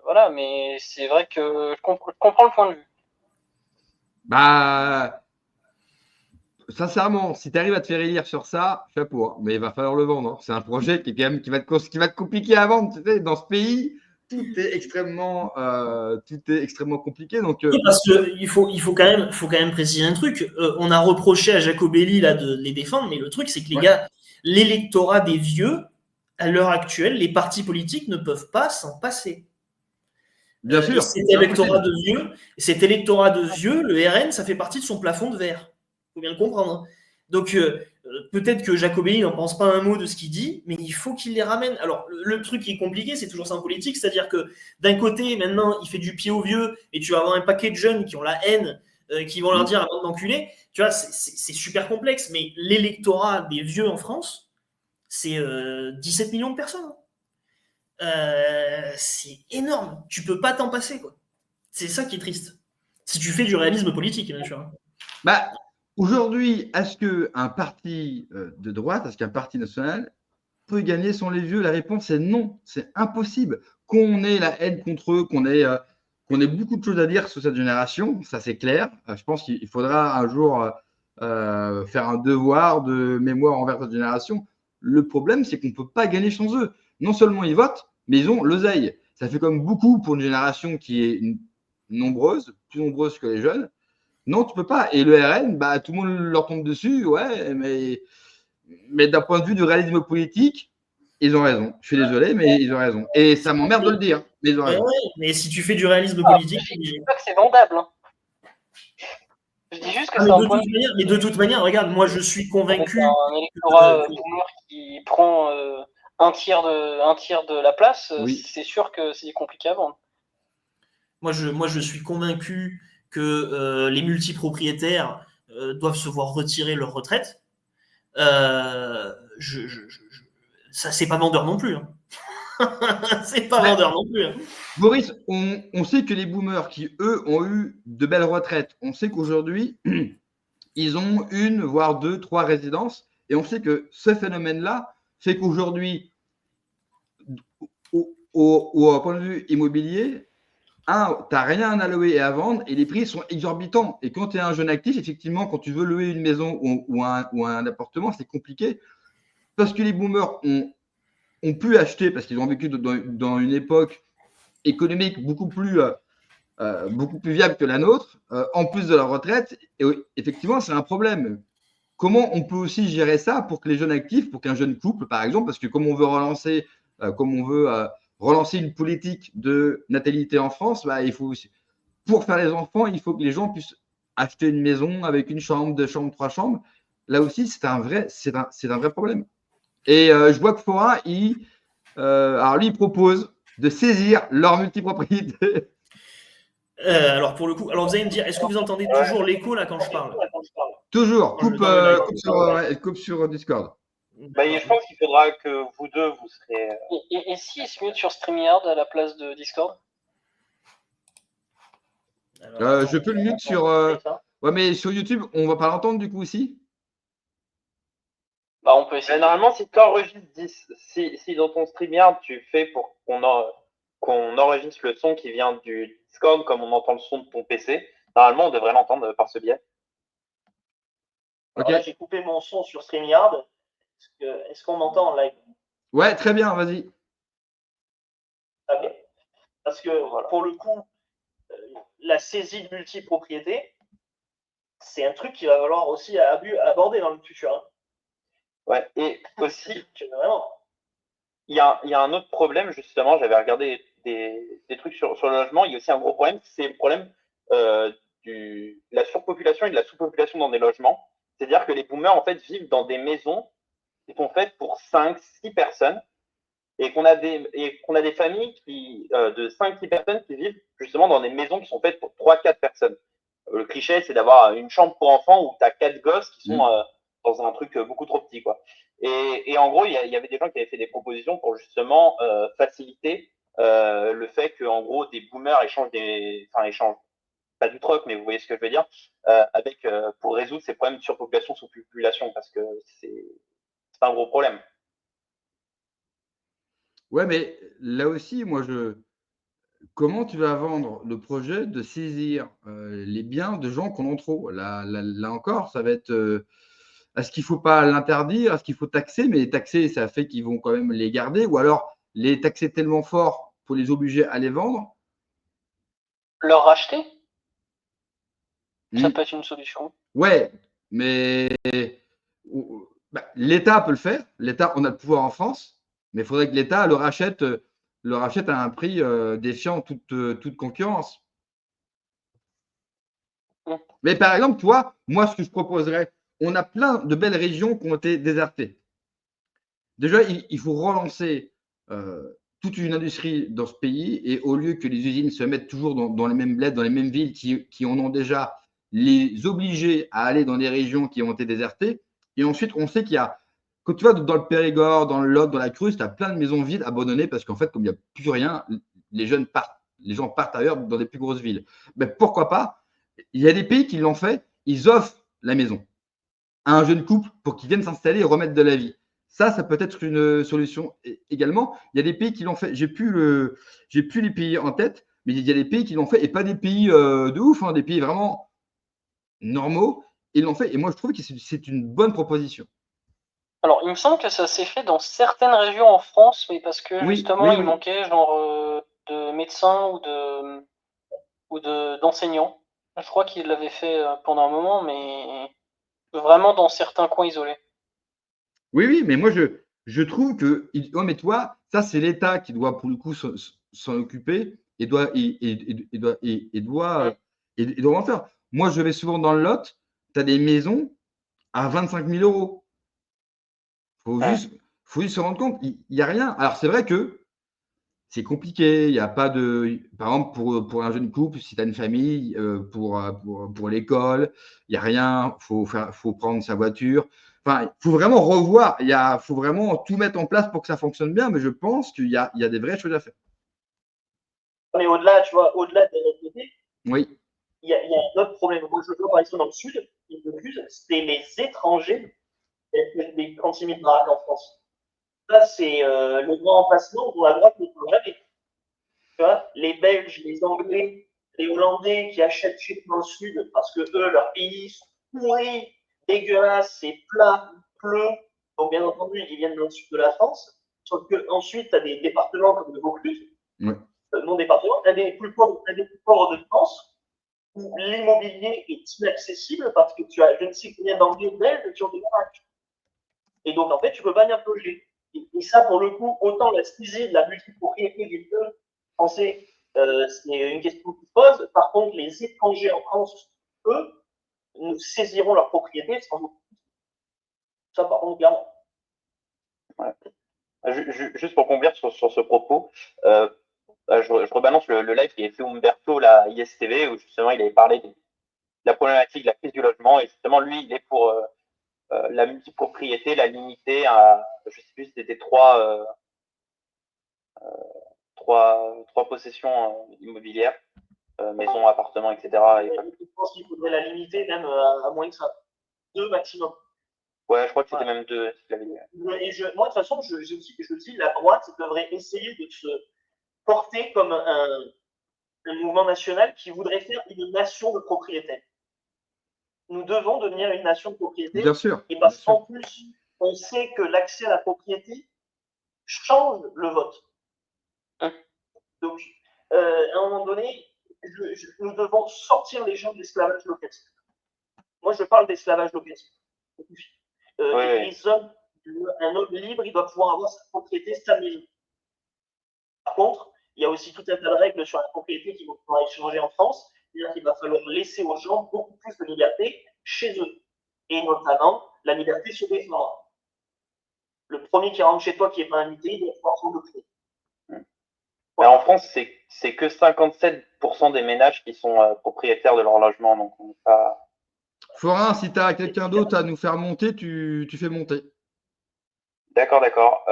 voilà. Mais c'est vrai que je comprends le point de vue. Bah, sincèrement, si tu arrives à te faire élire sur ça, chapeau. Mais il va falloir le vendre. Hein. C'est un projet qui va être compliqué à vendre. Tu sais, dans ce pays, tout est extrêmement compliqué. Donc, Oui, parce qu'il faut quand même préciser un truc. On a reproché à Jacobelli là, de les défendre, mais le truc, c'est que les gars, l'électorat des vieux, à l'heure actuelle, les partis politiques ne peuvent pas s'en passer. Bien sûr. Cet électorat de vieux, le RN, ça fait partie de son plafond de verre. Il faut bien le comprendre. Hein. Donc, peut-être que Jacobelli n'en pense pas un mot de ce qu'il dit, mais il faut qu'il les ramène. Alors, le truc qui est compliqué, c'est toujours ça en politique, c'est-à-dire que d'un côté, maintenant, il fait du pied aux vieux, et tu vas avoir un paquet de jeunes qui ont la haine, qui vont leur dire « avant d'enculer ». Tu vois, c'est super complexe, mais l'électorat des vieux en France, c'est 17 millions de personnes. C'est énorme. Tu peux pas t'en passer, quoi. C'est ça qui est triste. Si tu fais du réalisme politique, bien sûr. Bah, aujourd'hui, est-ce qu'un parti de droite, est-ce qu'un parti national peut gagner sans les vieux? La réponse est non. C'est impossible. Qu'on ait la haine contre eux, qu'on ait beaucoup de choses à dire sur cette génération, ça c'est clair. Je pense qu'il faudra un jour faire un devoir de mémoire envers cette génération. Le problème, c'est qu'on ne peut pas gagner sans eux. Non seulement ils votent, mais ils ont l'oseille. Ça fait comme beaucoup pour une génération qui est nombreuse, plus nombreuse que les jeunes. Non, tu peux pas. Et le RN, bah, tout le monde leur tombe dessus, ouais, mais d'un point de vue du réalisme politique, ils ont raison. Je suis désolé, mais ils ont raison. Et ça m'emmerde de le dire, mais ils ont raison. Ouais, mais si tu fais du réalisme politique... Je dis pas que c'est vendable. Hein. Je dis juste que c'est un point de vue. Mais de toute manière, regarde, moi je suis convaincu... Un électorat qui prend un tiers de la place, c'est sûr que c'est compliqué à vendre. Moi, je suis convaincu que les multipropriétaires doivent se voir retirer leur retraite. Ça, c'est pas vendeur non plus. Hein. C'est pas vendeur non plus. Hein. Boris, on sait que les boomers qui, eux, ont eu de belles retraites, on sait qu'aujourd'hui, ils ont 1, voire 2, 3 résidences. Et on sait que ce phénomène-là fait qu'aujourd'hui, au point de vue immobilier, tu n'as rien à louer et à vendre et les prix sont exorbitants. Et quand tu es un jeune actif, effectivement, quand tu veux louer une maison ou un appartement, c'est compliqué parce que les boomers ont pu acheter parce qu'ils ont vécu dans une époque économique beaucoup plus viable que la nôtre, en plus de leur retraite. Et effectivement, c'est un problème. Comment on peut aussi gérer ça pour que les jeunes actifs, pour qu'un jeune couple, par exemple, parce que comme on veut relancer une politique de natalité en France, bah, il faut aussi, pour faire les enfants, il faut que les gens puissent acheter une maison avec une chambre, 2 chambres, 3 chambres. Là aussi, c'est un vrai problème. Et je vois que Fora, alors lui, il propose de saisir leur multipropriété. Alors pour le coup, alors vous allez me dire, est-ce que vous entendez toujours l'écho là quand je parle? Toujours, coupe sur Discord. Je pense qu'il faudra que vous deux, vous serez... Et si est-ce mieux sur StreamYard à la place de Discord? Je peux le mute Ouais, mais sur YouTube, on va pas l'entendre du coup aussi? Bah, on peut essayer. Normalement, si tu enregistres, si dans ton StreamYard, tu fais pour qu'on enregistre le son qui vient du Discord comme on entend le son de ton PC, normalement, on devrait l'entendre par ce biais. Alors là, j'ai coupé mon son sur StreamYard. Est-ce qu'on m'entend en live? Ouais, très bien, vas-y. Ok. Parce que pour le coup, la saisie de multipropriété, c'est un truc qu'il va falloir aussi aborder dans le futur. Hein. Ouais, et aussi, vraiment. il y a un autre problème, justement, j'avais regardé des trucs sur le logement, il y a aussi un gros problème, c'est le problème de la surpopulation et de la sous-population dans des logements. C'est-à-dire que les boomers, en fait, vivent dans des maisons qui sont faites pour 5, 6 personnes et qu'on a des familles de 5, 6 personnes qui vivent justement dans des maisons qui sont faites pour 3, 4 personnes. Le cliché, c'est d'avoir une chambre pour enfants où tu as 4 gosses qui sont dans un truc beaucoup trop petit, quoi. Et en gros, il y avait des gens qui avaient fait des propositions pour justement faciliter le fait que, en gros, des boomers échangent pas du troc, mais vous voyez ce que je veux dire, pour résoudre ces problèmes de surpopulation, sous-population, parce que c'est un gros problème. Ouais, mais là aussi, comment tu vas vendre le projet de saisir les biens de gens qu'on en trop? Là encore, ça va être. Est-ce qu'il ne faut pas l'interdire? Est-ce qu'il faut taxer? Mais taxer, ça fait qu'ils vont quand même les garder. Ou alors les taxer tellement fort pour les obliger à les vendre? Leur racheter? Ça peut être une solution. Ouais, mais l'État peut le faire. L'État, on a le pouvoir en France, mais il faudrait que l'État le rachète à un prix défiant toute concurrence. Mais par exemple, toi, moi, ce que je proposerais, on a plein de belles régions qui ont été désertées. Déjà, il faut relancer toute une industrie dans ce pays et au lieu que les usines se mettent toujours dans les mêmes bleds, dans les mêmes villes qui en ont déjà, les obliger à aller dans des régions qui ont été désertées. Et ensuite, on sait qu'il y a, quand tu vas dans le Périgord, dans le Lot, dans la Creuse, tu as plein de maisons vides abandonnées parce qu'en fait, comme il n'y a plus rien, les gens partent ailleurs dans des plus grosses villes. Mais pourquoi pas? Il y a des pays qui l'ont fait, ils offrent la maison à un jeune couple pour qu'il vienne s'installer et remettre de la vie. Ça peut être une solution également. Il y a des pays qui l'ont fait. J'ai plus les pays en tête, mais il y a des pays qui l'ont fait et pas des pays de ouf, hein, des pays vraiment normaux. Ils l'ont fait et moi je trouve que c'est une bonne proposition. Alors, il me semble que ça s'est fait dans certaines régions en France, mais parce que justement, il manquait genre de médecins ou d'enseignants. Je crois qu'ils l'avaient fait pendant un moment, mais vraiment dans certains coins isolés. Oui, mais moi je trouve que, oh, mais toi, ça c'est l'État qui doit pour le coup s'en occuper et doit en faire. Moi, je vais souvent dans le Lot, tu as des maisons à 25 000 euros. Faut juste se rendre compte, il n'y a rien. Alors, c'est vrai que c'est compliqué. Il n'y a pas de. Par exemple, pour un jeune couple, si tu as une famille, pour l'école, il n'y a rien. Faut prendre sa voiture. Enfin, il faut vraiment revoir. Il faut vraiment tout mettre en place pour que ça fonctionne bien. Mais je pense qu'il y a des vraies choses à faire. Mais au-delà, tu vois, au-delà des retraités, oui. Il y a un autre problème. Moi, je vois par exemple dans le sud, c'est les étrangers les cantines baraques en France. Ça, c'est le grand emplacement dont la droite ne peut jamais. Tu vois, les Belges, les Anglais, les Hollandais qui achètent chez dans le sud parce que eux, leur pays sont pourris, dégueulasses, c'est plat, il pleut. Donc, bien entendu, ils viennent dans le sud de la France. Sauf qu'ensuite, tu as des départements comme le Vaucluse, mon département, un des plus pauvres de France, où l'immobilier est inaccessible parce que tu as je ne sais combien d'anglais belges qui ont des baraques. Et donc, en fait, tu ne peux pas bien loger. Et ça, pour le coup, autant la saisie de la multipropriété des deux français, c'est une question qui se pose. Par contre, les étrangers en France, eux, nous saisiront leur propriété sans doute. Ça, par contre, clairement. Ouais. Juste pour conclure sur ce propos, je rebalance le live qui est fait Umberto, la ISTV, où justement il avait parlé de la problématique de la crise du logement. Et justement, lui, il est pour la multipropriété, la limiter à, je sais plus, c'était trois possessions immobilières. maison, appartement, etc. Je pense qu'il faudrait la limiter même à moins que ça. 2 maximum. Ouais, je crois que c'était même 2. Moi, de toute façon, je dis, la droite devrait essayer de se porter comme un mouvement national qui voudrait faire une nation de propriétaires. Nous devons devenir une nation de propriétaires. Bien sûr. Et parce qu'en plus, on sait que l'accès à la propriété change le vote. Donc, à un moment donné, nous devons sortir les gens de l'esclavage locatif. Moi, je parle d'esclavage locatif. Les hommes, un homme libre, il doit pouvoir avoir sa propriété, sa maison. Par contre, il y a aussi tout un tas de règles sur la propriété qui vont pouvoir être changées en France. C'est-à-dire qu'il va falloir laisser aux gens beaucoup plus de liberté chez eux. Et notamment, la liberté sur les défendre. Le premier qui rentre chez toi qui n'est pas invité, il doit pouvoir prendre le prix. Voilà. En France, c'est que 57% des ménages qui sont propriétaires de leur logement. Donc, on n'est pas... Forain, si tu as quelqu'un d'autre à nous faire monter, tu fais monter. D'accord.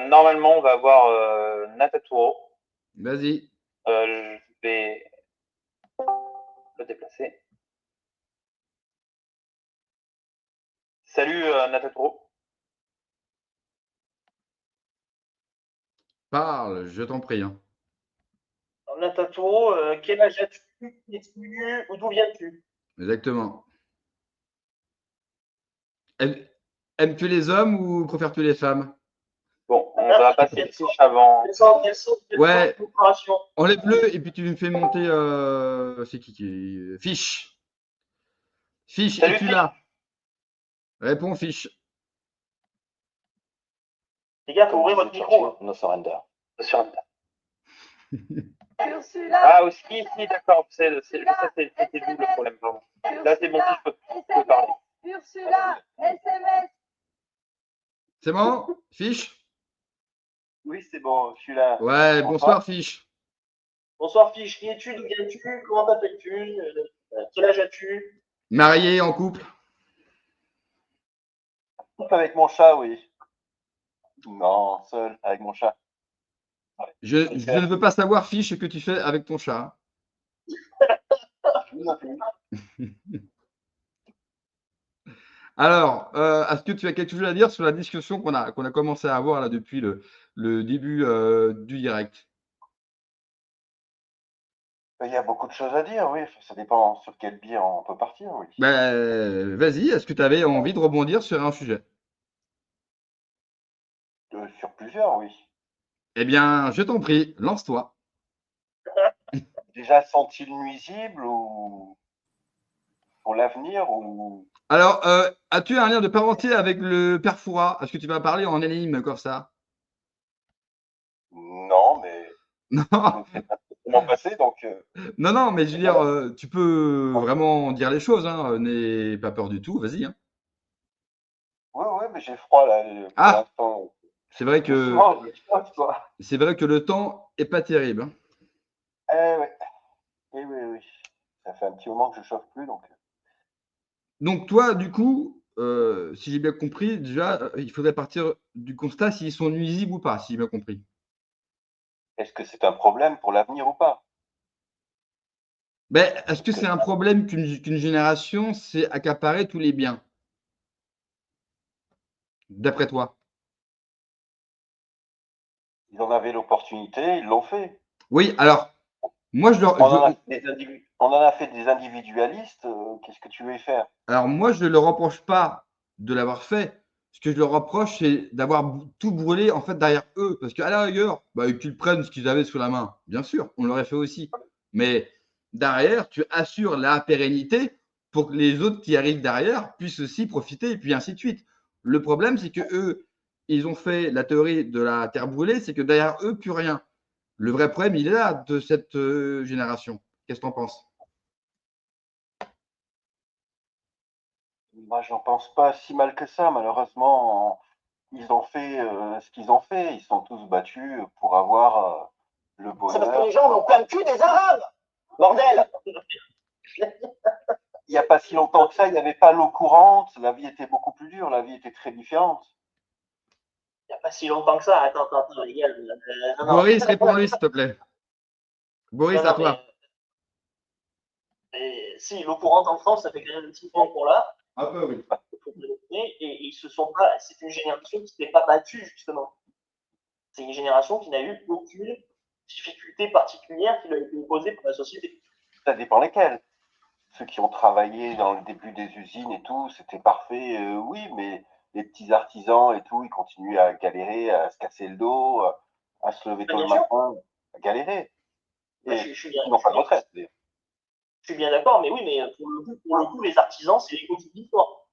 Normalement, on va avoir Nataturo. Vas-y. Je vais le déplacer. Salut Nataturo. Parle, je t'en prie. Hein. Nataturo, quel âge as-tu? D'où viens-tu? Exactement. Aimes-tu les hommes ou préfères-tu les femmes? Bon, on va passer le fiche avant. Ouais, enlève-le et puis tu me fais monter. C'est qui Fiche. Fiche, es-tu là? Réponds, Fiche. Les gars, faut ouvrir votre micro. No surrender. Ursula. Ah, aussi, si, d'accord. C'était d'où le problème, pardon. Là, c'est bon, si je peux parler. Ursula, SMS. C'est bon, Fiche? Oui, c'est bon, je suis là. Ouais, bonsoir, Fiche. Bonsoir, Fiche. Qui es-tu? D'où viens-tu? Comment t'appelles-tu? Quel âge as-tu? Marié, en couple? Avec mon chat, oui. Non, seul, avec mon chat. Je ne veux pas savoir, Fiche, ce que tu fais avec ton chat. Alors, est-ce que tu as quelque chose à dire sur la discussion qu'on a commencé à avoir là depuis le début du direct? Il y a beaucoup de choses à dire, oui. Ça dépend sur quel biais on peut partir, oui. Ben, vas-y, est-ce que tu avais envie de rebondir sur un sujet? Sur plusieurs, oui. Eh bien, je t'en prie, lance-toi. Déjà, sont-ils nuisibles ou pour l'avenir ou... Alors, as-tu un lien de parenté avec le père Fouras? Est-ce que tu vas parler en anonyme comme ça? Non, mais... Non. Comment passer, donc... Non, mais je veux dire, tu peux vraiment dire les choses, hein, n'aie pas peur du tout, vas-y. Hein. Oui, mais j'ai froid là. Pour l'instant. C'est vrai que le temps est pas terrible. Hein. Oui. Ça fait un petit moment que je chauffe plus, donc. Donc toi, du coup, si j'ai bien compris, déjà, il faudrait partir du constat s'ils sont nuisibles ou pas, si j'ai bien compris. Est-ce que c'est un problème pour l'avenir ou pas? Ben, est-ce que c'est un problème qu'une génération s'est accaparé tous les biens? D'après toi? Ils en avaient l'opportunité, ils l'ont fait. Oui, alors, moi, on en a fait des individualistes, qu'est-ce que tu veux y faire? Alors, moi, je ne leur reproche pas de l'avoir fait. Ce que je leur reproche, c'est d'avoir tout brûlé en fait derrière eux. Parce qu'à la rigueur, qu'ils prennent ce qu'ils avaient sous la main. Bien sûr, on l'aurait fait aussi. Mais derrière, tu assures la pérennité pour que les autres qui arrivent derrière puissent aussi profiter et puis ainsi de suite. Le problème, c'est que eux, ils ont fait la théorie de la terre brûlée, c'est que derrière eux, plus rien. Le vrai problème, il est là de cette génération. Qu'est-ce que tu en penses? Moi, j'en pense pas si mal que ça. Malheureusement, ils ont fait ce qu'ils ont fait. Ils sont tous battus pour avoir le bonheur. C'est parce que les gens n'ont plein le cul des Arabes, bordel. Il n'y a pas si longtemps que ça, il n'y avait pas l'eau courante. La vie était beaucoup plus dure. La vie était très différente. Il n'y a pas si longtemps que ça. Attends, les gars. Boris, réponds-lui, s'il te plaît. Boris, à toi. Et si, l'eau courante en France, ça fait quand même un petit moment qu'on l'a. Un peu, oui. Et ils se sont pas. C'est une génération qui ne s'est pas battue, justement. C'est une génération qui n'a eu aucune difficulté particulière qui lui a été imposée par la société. Ça dépend lesquels. Ceux qui ont travaillé dans le début des usines et tout, c'était parfait, oui, mais les petits artisans et tout, ils continuent à galérer, à se casser le dos, à se lever tôt le matin, à galérer. Et ils n'ont pas de retraite. Je suis bien d'accord, mais oui, mais pour le coup, les artisans, c'est les petits l'histoire.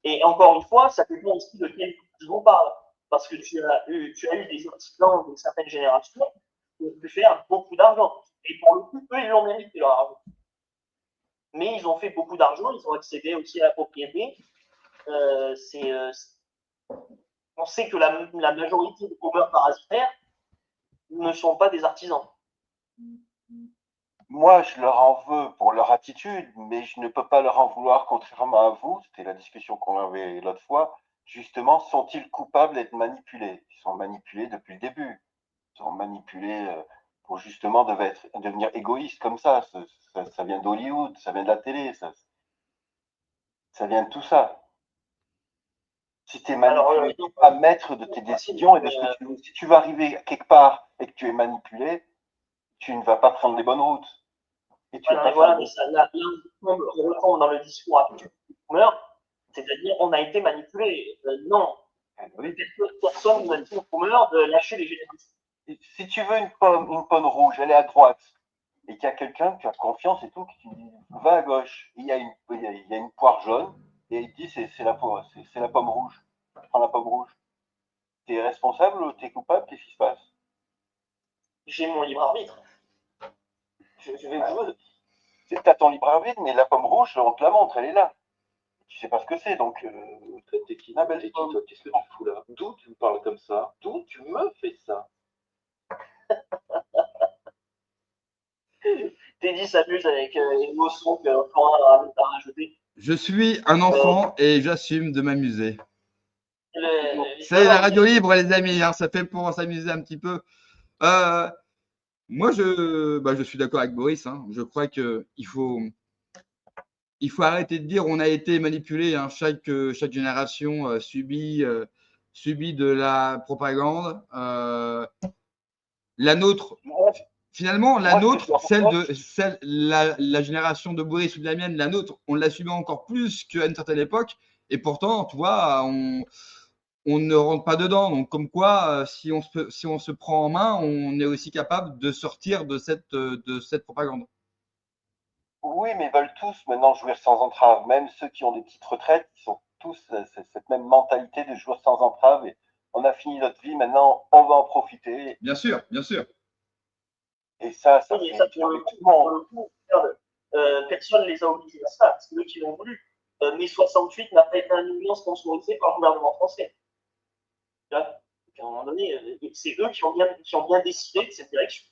Et encore une fois, ça dépend aussi de quel artisan on parle. Parce que tu as eu des artisans d'une certaine génération qui ont pu faire beaucoup d'argent. Et pour le coup, eux, ils l'ont mérité leur argent. Mais ils ont fait beaucoup d'argent, ils ont accédé aussi à la propriété. On sait que la majorité des paumeurs parasitaires ne sont pas des artisans. Moi, je leur en veux pour leur attitude, mais je ne peux pas leur en vouloir, contrairement à vous. C'était la discussion qu'on avait l'autre fois. Justement, sont-ils coupables d'être manipulés? Ils sont manipulés depuis le début. Ils sont manipulés pour justement devenir égoïstes comme ça. Ça vient d'Hollywood, ça vient de la télé, ça vient de tout ça. Si tu es manipulé, tu n'es pas maître de tes décisions et de ce que tu veux. Si tu vas arriver quelque part et que tu es manipulé, tu ne vas pas prendre les bonnes routes. Et voilà, mais ça, là, on reprend dans le discours actuel du Boomer, c'est-à-dire on a été manipulé. Non, personne ne dit au Boomer de lâcher les générations. Si tu veux une pomme rouge, elle est à droite, et qu'il y a quelqu'un qui a confiance et tout, qui dit va à gauche, il y a une poire jaune, et il dit c'est la pomme rouge. Prends la pomme rouge. Tu es responsable ou tu es coupable? Qu'est-ce qui se passe? J'ai mon libre arbitre. Tu as ton libre arbitre, mais la pomme rouge, on te la montre, elle est là. Tu sais pas ce que c'est, donc. T'es qui, toi? Qu'est-ce que tu fous là? D'où tu me parles comme ça? D'où tu me fais ça? Teddy s'amuse avec les mots sons que Florent a rajouté. Je suis un enfant et j'assume de m'amuser. C'est la radio libre, les amis, hein, ça fait pour s'amuser un petit peu. Moi, je suis d'accord avec Boris. Hein. Je crois qu'il faut arrêter de dire on a été manipulé. Hein. Chaque génération subit de la propagande. La nôtre, finalement, la génération de Boris ou de la mienne, la nôtre, on l'a subi encore plus qu'à une certaine époque. Et pourtant, tu vois, on ne rentre pas dedans. Donc, comme quoi, si on se prend en main, on est aussi capable de sortir de cette propagande. Oui, mais ils veulent tous maintenant jouir sans entrave. Même ceux qui ont des petites retraites, ils sont tous cette même mentalité de jouir sans entrave. Et on a fini notre vie, maintenant, on va en profiter. Bien sûr, bien sûr. Et ça oui, ça pour le coup, personne ne les a obligés à ça. C'est eux qui l'ont voulu. Mai 68 n'a pas été un million sponsorisé par le gouvernement français. Là, à un moment donné, c'est eux qui ont bien décidé de cette direction.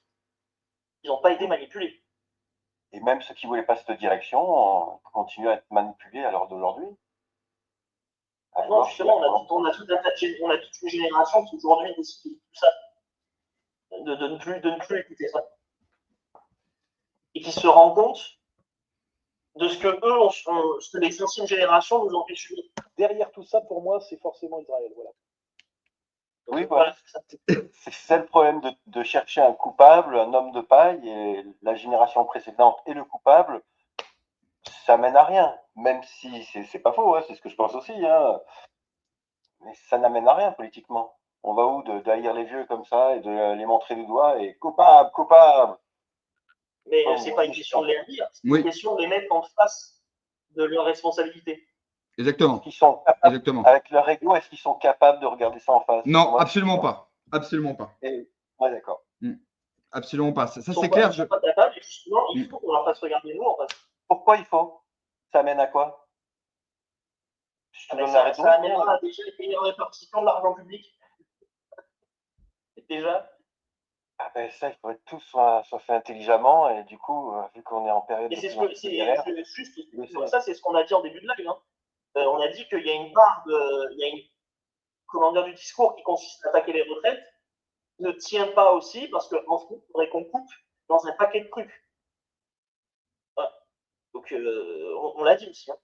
Ils n'ont pas été manipulés. Et même ceux qui ne voulaient pas cette direction continuent à être manipulés à l'heure d'aujourd'hui. Non, justement, on a toute une génération qui aujourd'hui décide de tout ça. De ne plus écouter ça. Et qui se rend compte de ce que les anciennes générations nous ont fait subir. Derrière tout ça, pour moi, c'est forcément Israël. Voilà. Oui, voilà. C'est ça le problème de chercher un coupable, un homme de paille, et la génération précédente est le coupable, ça mène à rien. Même si c'est pas faux, hein, c'est ce que je pense aussi. Hein. Mais ça n'amène à rien politiquement. On va où d'haïr les vieux comme ça et de les montrer du doigt et coupable, coupable. Mais c'est pas une question de les haïr, c'est une question de les mettre en face de leurs responsabilités. Exactement. Exactement. Avec leur ego, est-ce qu'ils sont capables de regarder ça en face? Non, absolument pas. Absolument pas. Ouais, d'accord. Absolument pas. Ça c'est clair. Ils sont pas capables et justement, il faut qu'on leur fasse regarder nous en face. Pourquoi il faut? Ça mène à quoi? Ça amènera déjà une meilleure répartition de l'argent public. Déjà. Ah ben ça, il faudrait que tout soit fait intelligemment et du coup, vu qu'on est en période. Et c'est ça, c'est ce qu'on a dit en début de live. Hein. On a dit qu'il y a une part du discours qui consiste à attaquer les retraites ne tient pas aussi parce qu'en fait, il faudrait qu'on coupe dans un paquet de trucs. Voilà. Donc, on l'a dit aussi. Hein.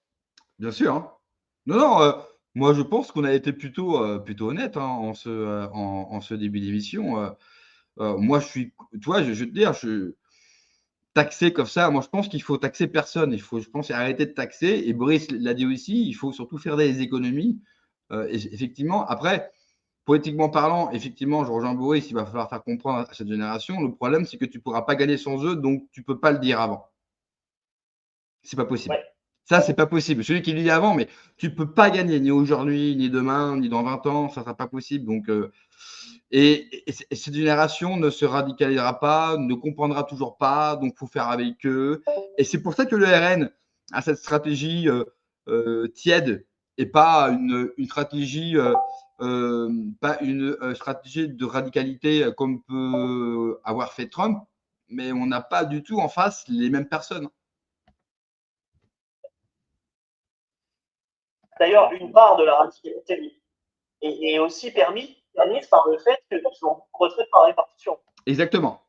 Bien sûr. Hein. Non, moi je pense qu'on a été plutôt honnête en ce début d'émission. Moi, toi, je vais te dire, taxer comme ça, moi je pense qu'il faut taxer personne. Je pense, arrêter de taxer. Et Boris l'a dit aussi, il faut surtout faire des économies. Effectivement, après, politiquement parlant, effectivement, je rejoins Boris, il va falloir faire comprendre à cette génération. Le problème, c'est que tu ne pourras pas gagner sans eux, donc tu ne peux pas le dire avant. C'est pas possible. Ouais. Ça, c'est pas possible. Celui qui le dit avant, mais tu ne peux pas gagner, ni aujourd'hui, ni demain, ni dans 20 ans, ça ne sera pas possible. Donc, et cette génération ne se radicalisera pas, ne comprendra toujours pas, donc il faut faire avec eux. Et c'est pour ça que le RN a cette stratégie tiède et pas une stratégie, stratégie de radicalité comme peut avoir fait Trump, mais on n'a pas du tout en face les mêmes personnes. D'ailleurs, une part de la radicalité est aussi permise par le fait qu'ils sont retraités par répartition. Exactement.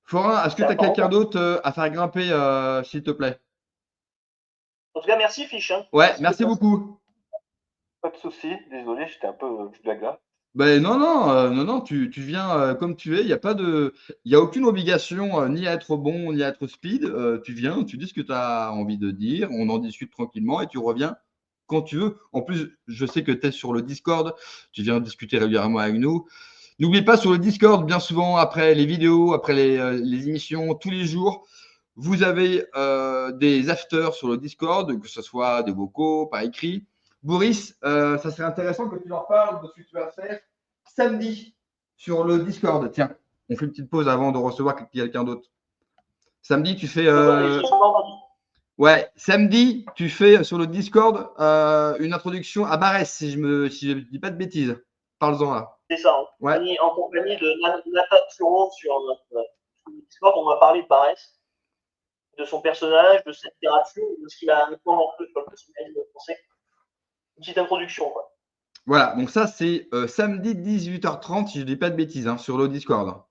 Forain, est-ce que tu as quelqu'un d'autre à faire grimper, s'il te plaît? En tout cas, merci Fiche. Hein. Ouais, merci beaucoup. Pas de souci, désolé, j'étais un peu blagla. Ben non, tu viens comme tu es. Il y a aucune obligation ni à être bon ni à être speed. Tu viens, tu dis ce que tu as envie de dire, on en discute tranquillement et tu reviens quand tu veux. En plus, je sais que tu es sur le Discord, tu viens discuter régulièrement avec nous. N'oublie pas sur le Discord, bien souvent après les vidéos, après les émissions, tous les jours, vous avez des afters sur le Discord, que ce soit des vocaux, par écrit. Boris, ça serait intéressant que tu leur parles de ce que tu vas faire samedi sur le Discord. Tiens, on fait une petite pause avant de recevoir quelqu'un d'autre. Samedi, tu fais. Ouais, samedi, tu fais sur le Discord une introduction à Barès, si je ne dis pas de bêtises. Parle-en là. C'est ça. Hein. Ouais. En compagnie de Nata Turo sur le Discord, on va parler de Barès, de son personnage, de sa littérature, de ce qu'il a maintenant sur le personnalisme français. Une petite introduction, quoi. Voilà, donc ça, c'est samedi 18h30, si je ne dis pas de bêtises, hein, sur le Discord.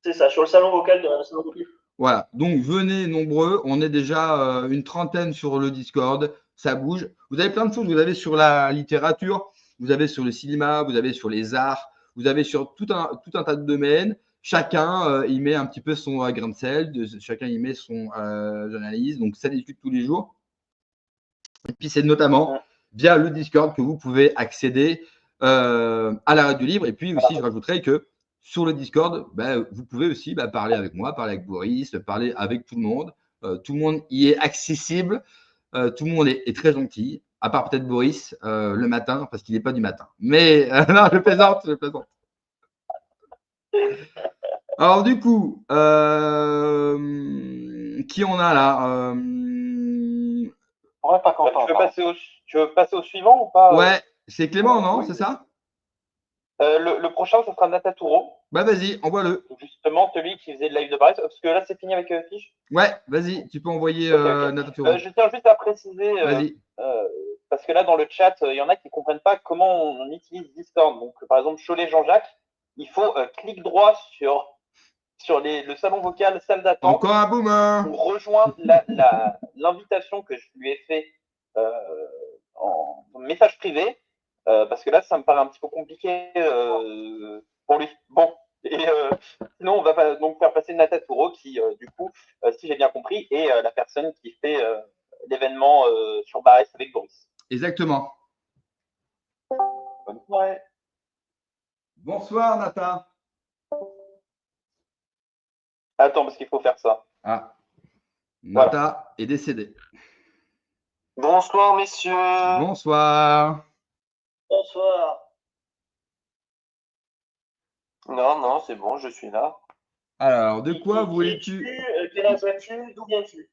C'est ça, sur le salon vocal de la Salon vocal. Voilà, donc venez nombreux, on est déjà une trentaine sur le Discord, ça bouge. Vous avez plein de choses, vous avez sur la littérature, vous avez sur le cinéma, vous avez sur les arts, vous avez sur tout un tas de domaines. Chacun y met un petit peu son grain de sel, chacun y met son analyse, donc ça discute tous les jours. Et puis c'est notamment via le Discord que vous pouvez accéder à la radio libre. Et puis aussi, je rajouterais que sur le Discord, vous pouvez aussi parler avec moi, parler avec Boris, parler avec tout le monde. Tout le monde y est accessible. Tout le monde est très gentil, à part peut-être Boris le matin, parce qu'il n'est pas du matin. Mais non, je plaisante. Alors du coup, qui on a là Ouais, pas content. Tu veux passer au suivant ou pas? Ouais, c'est Clément, non? C'est ça? Le prochain, ce sera Nata Turo. Bah vas-y, envoie-le. Justement, celui qui faisait le live de Barès, parce que là, c'est fini avec Fiche. Ouais, vas-y, tu peux envoyer Nata Turo. Je tiens juste à préciser, parce que là, dans le chat, il y en a qui ne comprennent pas comment on utilise Discord. Donc, par exemple, Cholet Jean-Jacques, il faut clic droit sur le salon vocal, salle d'attente. Encore un boomer. Pour rejoindre l'invitation que je lui ai fait en message privé. Parce que là, ça me paraît un petit peu compliqué pour lui. Bon, et sinon, on va donc faire passer Nata Turo qui, du coup, si j'ai bien compris, est la personne qui fait l'événement sur Barès avec Boris. Exactement. Bonne soirée. Bonsoir, Nata. Attends, parce qu'il faut faire ça. Ah. Nata est décédée. Bonsoir, messieurs. Bonsoir. Bonsoir. Non, c'est bon, je suis là. Alors, de quoi voulais-tu? Quel âge as-tu? D'où viens-tu?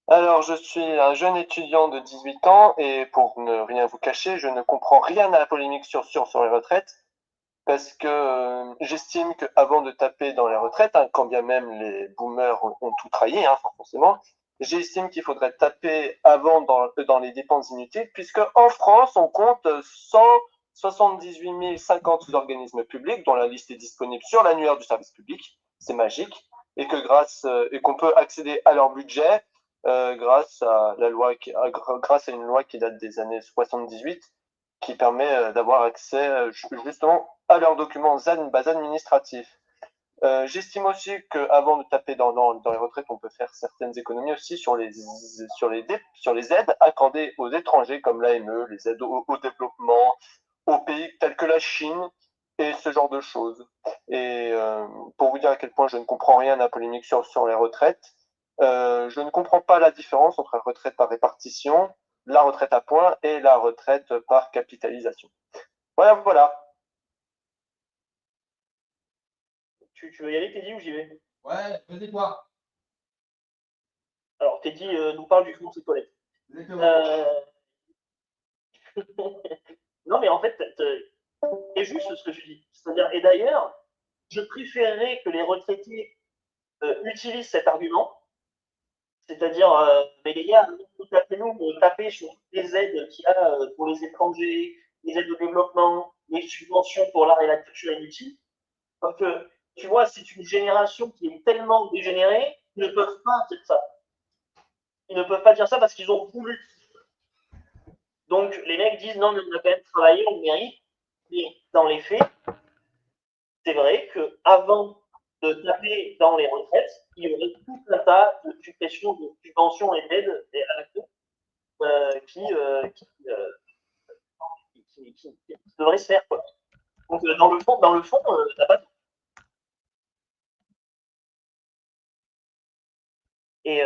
Alors, je suis un jeune étudiant de 18 ans et pour ne rien vous cacher, je ne comprends rien à la polémique sur les retraites parce que j'estime qu'avant de taper dans les retraites, quand bien même les boomers ont tout trahi, forcément, j'estime qu'il faudrait taper avant dans les dépenses inutiles puisque en France, on compte 178 050 organismes publics dont la liste est disponible sur l'annuaire du service public. C'est magique. et qu'on peut accéder à leur budget grâce à une loi qui date des années 78 qui permet d'avoir accès justement à leurs documents base administratifs. J'estime aussi qu'avant de taper dans les retraites, on peut faire certaines économies aussi sur les aides accordées aux étrangers comme l'AME, les aides au développement, aux pays tels que la Chine et ce genre de choses. Et pour vous dire à quel point je ne comprends rien à la polémique sur les retraites, je ne comprends pas la différence entre la retraite par répartition, la retraite à points et la retraite par capitalisation. Voilà. Tu veux y aller, Teddy, ou j'y vais? Ouais, vas-y toi. Alors, Teddy nous parle du fond de ses toilettes. Non, mais en fait, c'est juste ce que je dis. C'est-à-dire, et d'ailleurs, je préférerais que les retraités utilisent cet argument. C'est-à-dire, mais les gars, nous taper sur les aides qu'il y a pour les étrangers, les aides au développement, les subventions pour l'art et la culture inutiles. Parce que, tu vois, c'est une génération qui est tellement dégénérée, ils ne peuvent pas dire ça. Ils ne peuvent pas dire ça parce qu'ils ont voulu. Donc, les mecs disent non, mais on a quand même travaillé, on mérite. Mais dans les faits, c'est vrai qu'avant de taper dans les retraites, il y aurait tout un tas de suppressions de subventions et d'aides à la con qui devraient se faire, quoi. Donc, dans le fond, t'as pas. Et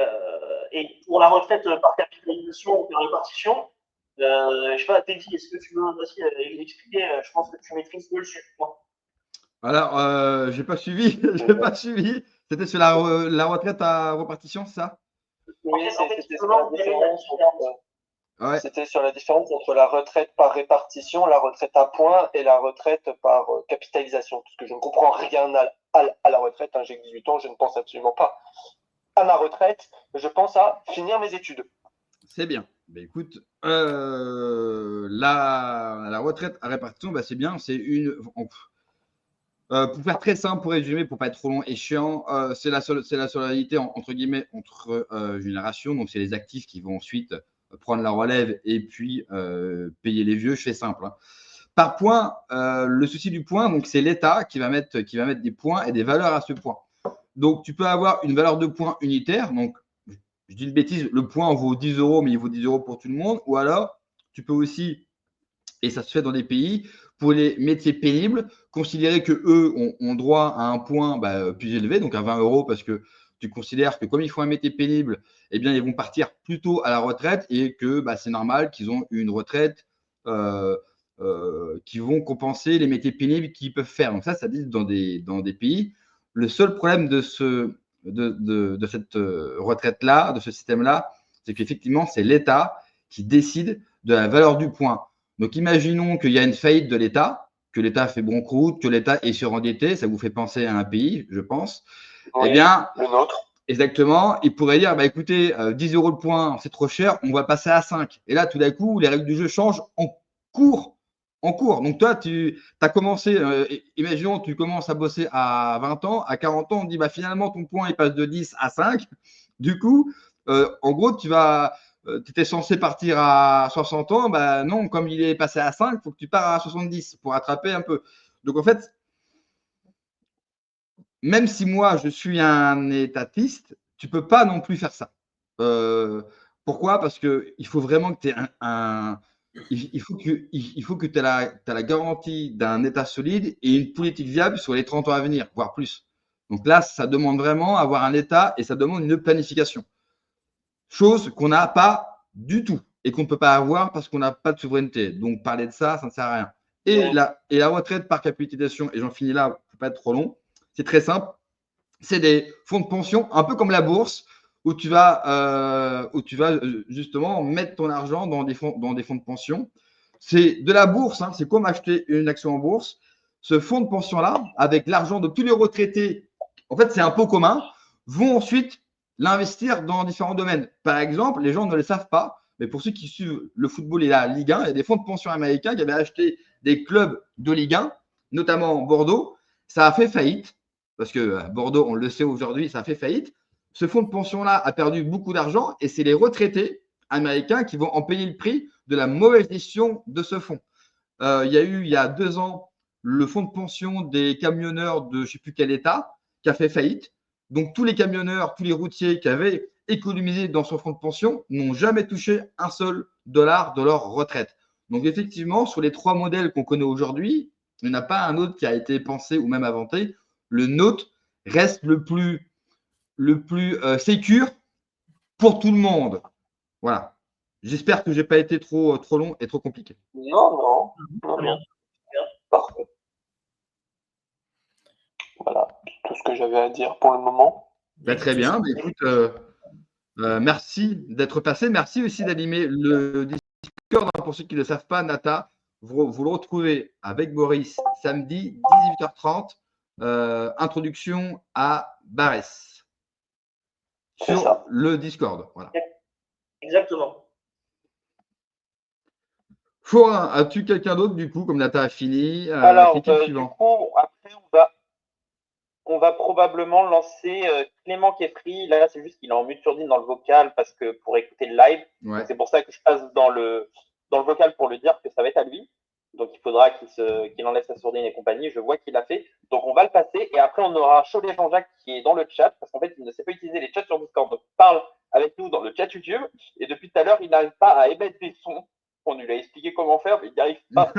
pour la retraite par capitalisation ou par répartition, je sais pas, Teddy, est-ce que tu veux aussi expliquer? Je pense que tu maîtrises mieux le sujet. Alors, j'ai pas suivi. J'ai pas suivi. C'était sur la retraite à répartition, c'est ça? Oui, c'était sur la différence entre la retraite par répartition, la retraite à points et la retraite par capitalisation. Parce que je ne comprends rien à la retraite. Hein. J'ai 18 ans, je ne pense absolument pas à ma retraite. Je pense à finir mes études. C'est bien. Bah, écoute, la retraite à répartition, bah, c'est bien. C'est pour faire très simple, pour résumer, pour pas être trop long et chiant, c'est la solidarité entre guillemets entre générations. Donc, c'est les actifs qui vont ensuite prendre la relève et puis payer les vieux. Je fais simple. Hein. Par point, le souci du point, donc c'est l'État qui va mettre des points et des valeurs à ce point. Donc, tu peux avoir une valeur de points unitaire. Donc, je dis une bêtise, le point vaut 10 €, mais il vaut 10 € pour tout le monde. Ou alors, tu peux aussi, et ça se fait dans des pays, pour les métiers pénibles, considérer qu'eux ont droit à un point plus élevé, donc à 20 €, parce que tu considères que comme ils font un métier pénible, eh bien, ils vont partir plus tôt à la retraite et que c'est normal qu'ils ont une retraite qui vont compenser les métiers pénibles qu'ils peuvent faire. Donc ça existe dans des pays. Le seul problème de cette retraite-là, de ce système-là, c'est qu'effectivement, c'est l'État qui décide de la valeur du point. Donc, imaginons qu'il y a une faillite de l'État, que l'État fait banqueroute, que l'État est surendetté, ça vous fait penser à un pays, je pense. Oui, eh bien, le nôtre. Exactement. Il pourrait dire, écoutez, 10 € le point, c'est trop cher, on va passer à 5. Et là, tout d'un coup, les règles du jeu changent en cours. Donc, toi, tu as commencé, imaginons, tu commences à bosser à 20 ans, à 40 ans, on dit, finalement, ton point, il passe de 10 à 5. Du coup, en gros, tu étais censé partir à 60 ans, non, comme il est passé à 5, il faut que tu pars à 70 pour rattraper un peu. Donc, en fait, même si moi, je suis un étatiste, tu ne peux pas non plus faire ça. Pourquoi? Parce qu'il faut vraiment que tu aies il faut que tu aies la garantie d'un État solide et une politique viable sur les 30 ans à venir, voire plus. Donc là, ça demande vraiment avoir un État et ça demande une planification. Chose qu'on n'a pas du tout et qu'on ne peut pas avoir parce qu'on n'a pas de souveraineté. Donc, parler de ça, ça ne sert à rien. Et la retraite par capitalisation, et j'en finis là, il ne faut pas être trop long, c'est très simple. C'est des fonds de pension, un peu comme la bourse, où tu vas justement mettre ton argent dans des fonds de pension. C'est de la bourse, hein, c'est comme acheter une action en bourse. Ce fonds de pension-là, avec l'argent de tous les retraités, en fait, c'est un pot commun, vont ensuite l'investir dans différents domaines. Par exemple, les gens ne le savent pas, mais pour ceux qui suivent le football et la Ligue 1, il y a des fonds de pension américains qui avaient acheté des clubs de Ligue 1, notamment Bordeaux. Ça a fait faillite. parce que Bordeaux, on le sait aujourd'hui, ça fait faillite. Ce fonds de pension-là a perdu beaucoup d'argent et c'est les retraités américains qui vont en payer le prix de la mauvaise gestion de ce fonds. Il y a eu, il y a 2 ans, le fonds de pension des camionneurs de je ne sais plus quel État qui a fait faillite. Donc, tous les camionneurs, tous les routiers qui avaient économisé dans son fonds de pension n'ont jamais touché un seul dollar de leur retraite. Donc, effectivement, sur les 3 modèles qu'on connaît aujourd'hui, il n'y en a pas un autre qui a été pensé ou même inventé. Le nôtre reste le plus sécure pour tout le monde. Voilà. J'espère que je n'ai pas été trop long et trop compliqué. Non. Bien. Parfait. Voilà, tout ce que j'avais à dire pour le moment. Très bien. Mais écoute, merci d'être passé. Merci aussi d'animer le Discord. Pour ceux qui ne le savent pas, Nata, vous le retrouvez avec Boris samedi 18h30. Introduction à Barès sur le Discord. Voilà. Exactement. Forain, as-tu quelqu'un d'autre du coup, comme Nata a fini? Alors, du coup, après, on va probablement lancer Clément Kefri. Là, c'est juste qu'il est en mute surdine dans le vocal parce que pour écouter le live. Ouais. C'est pour ça que je passe dans le vocal pour lui dire que ça va être à lui. Donc, il faudra qu'il enlève sa sourdine et compagnie. Je vois qu'il l'a fait. Donc, on va le passer. Et après, on aura Cholet Jean-Jacques qui est dans le chat parce qu'en fait, il ne sait pas utiliser les chats sur Discord. Donc, il parle avec nous dans le chat YouTube. Et depuis tout à l'heure, il n'arrive pas à émettre des sons. On lui a expliqué comment faire, mais il n'y arrive pas.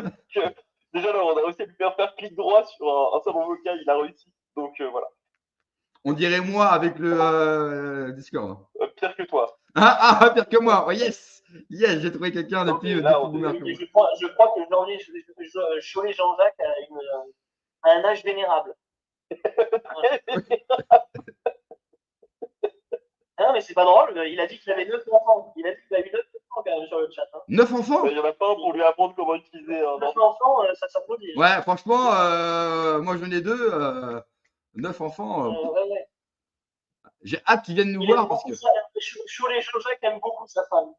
Déjà, là, on a réussi à lui faire clic droit sur un salon vocal. Il a réussi. Donc, voilà. On dirait moi avec le Discord. Pire que toi. Pire que moi. Oh, yes, j'ai trouvé quelqu'un depuis. Je crois que aujourd'hui, Cholet Jean-Jacques a un âge vénérable. Non, mais c'est pas drôle. Il a dit qu'il avait 9 enfants. Il a dit qu'il avait 9 enfants quand même sur le chat. 9 enfants? Il n'y en a pas un pour lui apprendre comment utiliser un 9 enfants, ça s'applaudit. Ouais, franchement, moi j'en ai 2. 9 enfants. Ouais. J'ai hâte qu'ils viennent nous voir. Parce que... Cholet Jean-Jacques aime beaucoup sa femme.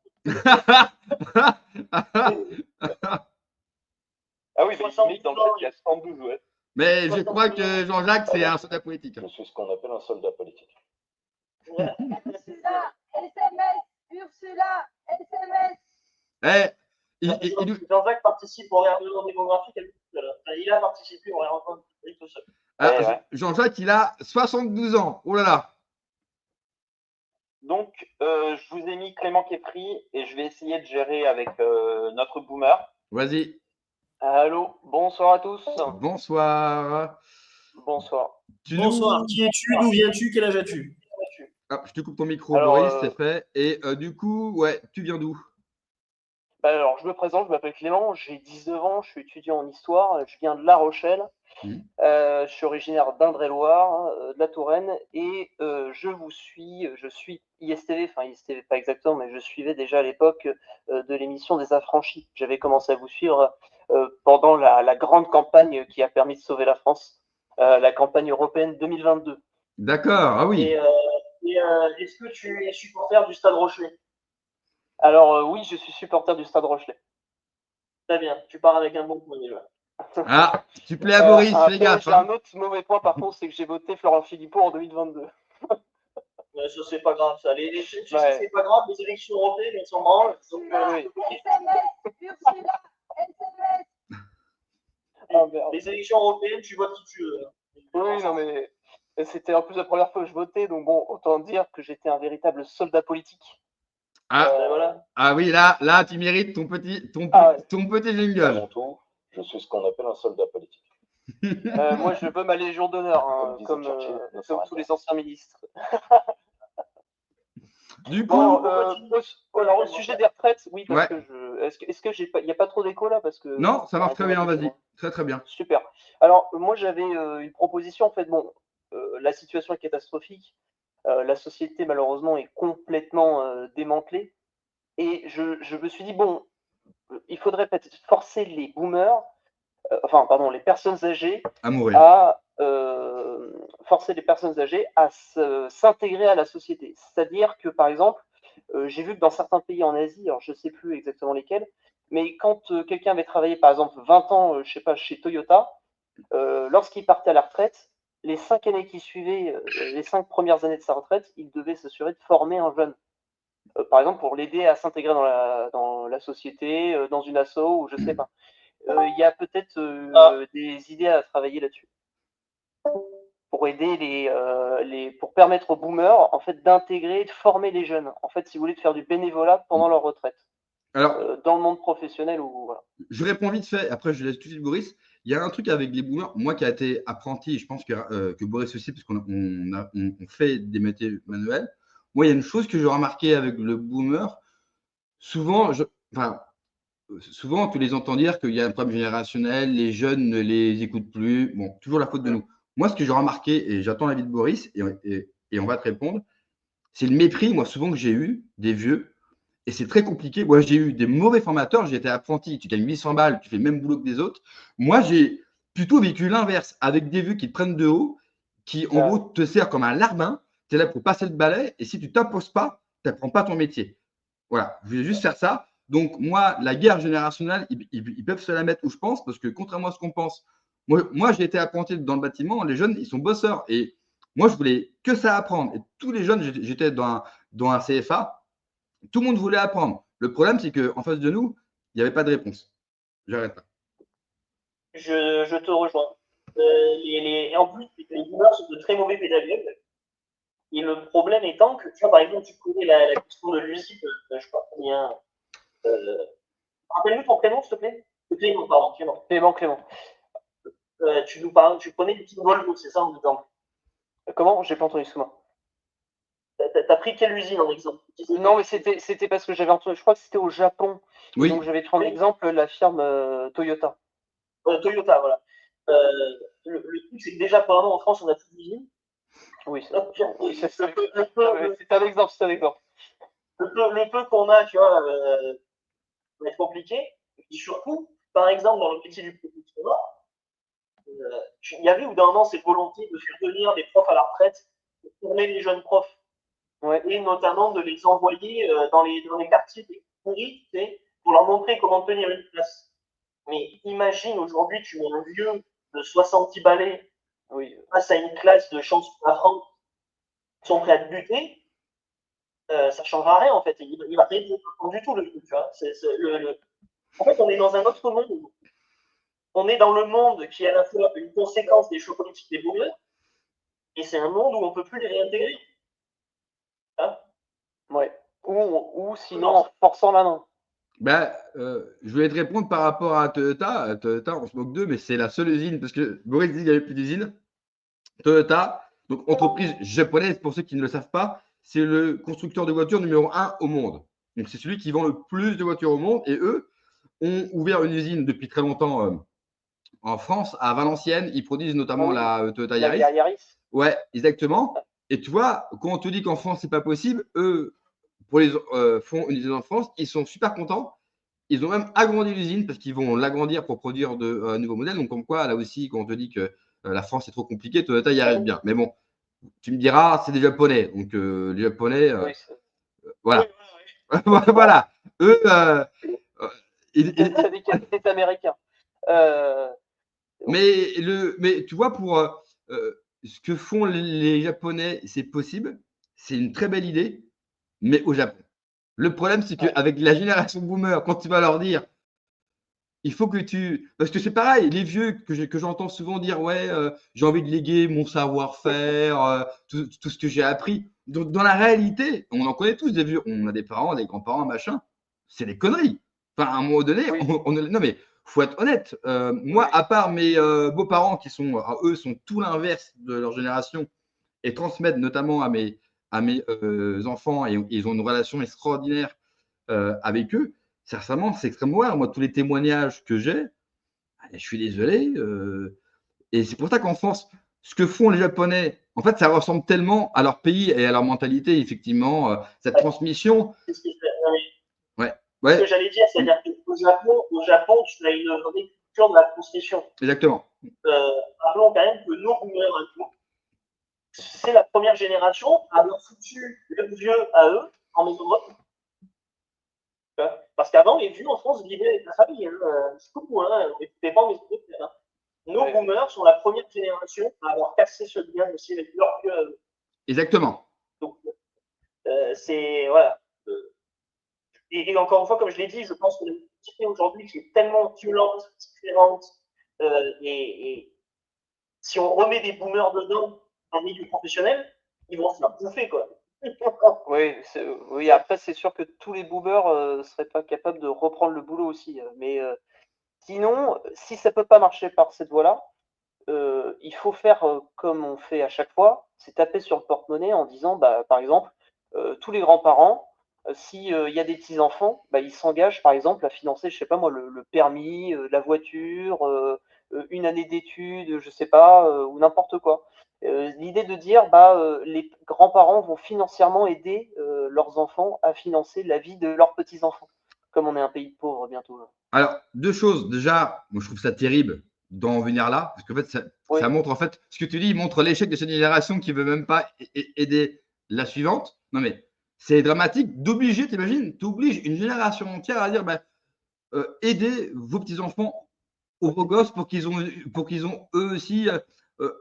Ah oui, mais dans le chat, il y a 112, ouais. Mais je crois que Jean-Jacques, c'est un soldat politique. Je suis ce qu'on appelle un soldat politique. Ursula, SMS, Ursula, SMS. Jean-Jacques participe au réarmement démographique. Il a participé au réarmement démographique tout seul. Jean-Jacques, il a 72 ans. Oh là là. Donc, je vous ai mis Clément Kefri et je vais essayer de gérer avec notre boomer. Vas-y. Allô, bonsoir à tous. Bonsoir. Bonsoir. Bonsoir. Qui es-tu? D'où viens-tu? Quel âge as-tu? Je te coupe ton micro, Boris, c'est fait. Et du coup, ouais, tu viens d'où? Alors, je me présente, je m'appelle Clément, j'ai 19 ans, je suis étudiant en histoire, je viens de La Rochelle, je suis originaire d'Indre-et-Loire, de la Touraine, et je suis ISTV, enfin ISTV pas exactement, mais je suivais déjà à l'époque de l'émission des Affranchis. J'avais commencé à vous suivre pendant la grande campagne qui a permis de sauver la France, la campagne européenne 2022. D'accord, ah oui. Est-ce que tu es supporter du Stade Rochelais? Alors oui, je suis supporter du Stade Rochelais. Très bien, tu pars avec un bon point déjà. Tu plais à Boris, fais gaffe. J'ai un autre mauvais point par contre, c'est que j'ai voté Florent Philippot en 2022. Ça, c'est pas grave, ça. C'est pas grave, les élections européennes, elles sont branles. SMS, Ursula, SMS. Les élections européennes, tu votes qui tu veux. Oui, non mais c'était en plus la première fois que je votais, donc bon, autant dire que j'étais un véritable soldat politique. Voilà. Ah oui, là, tu mérites ton petit jingle. Je suis ce qu'on appelle un soldat politique. Moi, je veux ma Légion d'honneur, hein, comme tous les anciens ministres. Du coup, alors au sujet des retraites, oui, parce que est-ce que il n'y a pas trop d'écho là, parce que non, ça marche très bien, vas-y, très bien. Super. Alors moi, j'avais une proposition en fait. Bon, la situation est catastrophique. La société, malheureusement, est complètement démantelée. Et je me suis dit, bon, il faudrait peut-être forcer les boomers, les personnes âgées, forcer les personnes âgées à s'intégrer à la société. C'est-à-dire que, par exemple, j'ai vu que dans certains pays en Asie, alors je ne sais plus exactement lesquels, mais quand quelqu'un avait travaillé, par exemple, 20 ans, je sais pas, chez Toyota, lorsqu'il partait à la retraite, les 5 années qui suivaient, les 5 premières années de sa retraite, il devait s'assurer de former un jeune. Par exemple, pour l'aider à s'intégrer dans la société, dans une asso ou je sais pas. Il y a peut-être des idées à travailler là-dessus. Pour aider pour permettre aux boomers en fait d'intégrer, de former les jeunes. En fait, si vous voulez, de faire du bénévolat pendant leur retraite. Alors, dans le monde professionnel ou voilà. Je réponds vite fait, après je laisse tout de suite Boris. Il y a un truc avec les boomers, moi qui a été apprenti, et je pense que Boris aussi, parce qu'on fait des métiers manuels. Moi, il y a une chose que j'ai remarqué avec le boomer. Souvent, tu les entends dire qu'il y a un problème générationnel, les jeunes ne les écoutent plus. Bon, toujours la faute de nous. Moi, ce que j'ai remarqué, et j'attends l'avis de Boris, et on va te répondre, c'est le mépris, moi, souvent que j'ai eu des vieux. Et c'est très compliqué. Moi, j'ai eu des mauvais formateurs. J'ai été apprenti. Tu gagnes 800 balles, tu fais le même boulot que des autres. Moi, j'ai plutôt vécu l'inverse, avec des vieux qui te prennent de haut, qui, en gros, te servent comme un larbin. Tu es là pour passer le balai. Et si tu ne t'imposes pas, tu n'apprends pas ton métier. Voilà. Je voulais juste faire ça. Donc, moi, la guerre générationnelle, ils peuvent se la mettre où je pense, parce que contrairement à ce qu'on pense, moi j'ai été apprenti dans le bâtiment. Les jeunes, ils sont bosseurs. Et moi, je voulais que ça apprendre. Et tous les jeunes, j'étais dans un CFA. Tout le monde voulait apprendre. Le problème, c'est qu'en face de nous, il n'y avait pas de réponse. J'arrête là. Je te rejoins. En plus, les boomers sont de très mauvais pédagogues. Et le problème étant que, tu vois, par exemple, tu connais la question de l'usine, je crois combien. Rappelle-nous ton prénom, s'il te plaît. Clément, pardon, Clément. Tu connais l'usine Volvo, c'est ça en exemple. Comment? J'ai pas entendu, excuse-moi. T'as pris quelle usine en exemple? Non, mais c'était parce que j'avais entendu, je crois que c'était au Japon. Oui. Donc j'avais pris en exemple la firme Toyota. Toyota, voilà. Le truc, c'est que déjà, apparemment, en France, on a plus d'usines. Oui, c'est un exemple, c'est un exemple. Le peu qu'on a, tu vois, va être compliqué. Et surtout, par exemple, dans le métier du producteur, il y avait au bout d'un moment cette volonté de faire venir des profs à la retraite pour former les jeunes profs. Ouais, et notamment de les envoyer dans les quartiers pourris, pour leur montrer comment tenir une place. Mais imagine aujourd'hui, tu mets un vieux de 70 balais face à une classe de chansons à France qui sont prêts à te buter, ça ne changera rien en fait. Il va rien comprendre du tout le truc. En fait, on est dans un autre monde. On est dans le monde qui est à la fois une conséquence des choix politiques des boomers, et c'est un monde où on ne peut plus les réintégrer. Hein? Ouais. Ou sinon en forçant la main. Je voulais te répondre par rapport à Toyota. Toyota, on se moque d'eux, mais c'est la seule usine, parce que Boris dit qu'il n'y avait plus d'usine. Toyota, donc entreprise japonaise, pour ceux qui ne le savent pas, c'est le constructeur de voitures numéro 1 au monde. Donc c'est celui qui vend le plus de voitures au monde. Et eux ont ouvert une usine depuis très longtemps en France, à Valenciennes. Ils produisent notamment la Toyota Yaris. La Yaris. Ouais, exactement. Et tu vois, quand on te dit qu'en France, c'est pas possible, eux, pour les font une usine en France, ils sont super contents. Ils ont même agrandi l'usine parce qu'ils vont l'agrandir pour produire de nouveaux modèles. Donc, comme quoi, là aussi, quand on te dit que la France est trop compliquée, Toyota y arrive bien. Mais bon, tu me diras, c'est des Japonais. Donc, les Japonais, voilà. Voilà. Eux, c'est américain. Mais tu vois, pour ce que font les Japonais, c'est possible. C'est une très belle idée, mais au Japon. Le problème, c'est qu'avec la génération boomer, quand tu vas leur dire, il faut que tu… Parce que c'est pareil, les vieux que j'entends souvent dire, ouais, j'ai envie de léguer mon savoir-faire, tout ce que j'ai appris. Donc, dans la réalité, on en connaît tous des vieux. On a des parents, des grands-parents, machin. C'est des conneries. Enfin, à un moment donné, non mais faut être honnête. Moi, à part mes beaux-parents qui sont, eux, sont tout l'inverse de leur génération et transmettent notamment à mes enfants et ils ont une relation extraordinaire avec eux. Sincèrement, c'est extrêmement rare. Moi, tous les témoignages que j'ai, je suis désolé. Et c'est pour ça qu'en France, ce que font les Japonais, en fait, ça ressemble tellement à leur pays et à leur mentalité, effectivement, cette transmission. C'est ce que j'allais dire, c'est-à-dire qu'au Japon, tu as une vraie culture de la transmission. Exactement. Rappelons quand même que nos boomers, c'est la première génération à avoir foutu le vieux à eux en maison de retraite. Parce qu'avant, les vieux en France vivaient avec la famille. C'est tout, on n'écoutait pas en maison de retraite. Nos boomers sont la première génération à avoir cassé ce lien aussi avec leur vieux. Exactement. Donc, c'est voilà. Et encore une fois, comme je l'ai dit, je pense que la société aujourd'hui qui est tellement violente, différente, et si on remet des boomers dedans dans le milieu professionnel, ils vont se faire bouffer, quoi. Oui, après, c'est sûr que tous les boomers seraient pas capables de reprendre le boulot aussi. Mais sinon, si ça peut pas marcher par cette voie-là, il faut faire comme on fait à chaque fois, c'est taper sur le porte-monnaie en disant, bah, par exemple, tous les grands-parents, s'il y a des petits-enfants, bah, ils s'engagent, par exemple, à financer, je sais pas moi, le permis, la voiture, une année d'études, je sais pas, ou n'importe quoi. L'idée de dire, bah, les grands-parents vont financièrement aider leurs enfants à financer la vie de leurs petits-enfants, comme on est un pays de pauvres bientôt. Alors, deux choses. Déjà, moi, je trouve ça terrible d'en venir là, parce qu'en fait, ça montre, en fait, ce que tu dis, montre l'échec de cette génération qui veut même pas aider la suivante. Non, mais c'est dramatique d'obliger, t'imagines, tu obliges une génération entière à dire, bah, aidez vos petits-enfants aux beaux gosses pour qu'ils ont eux aussi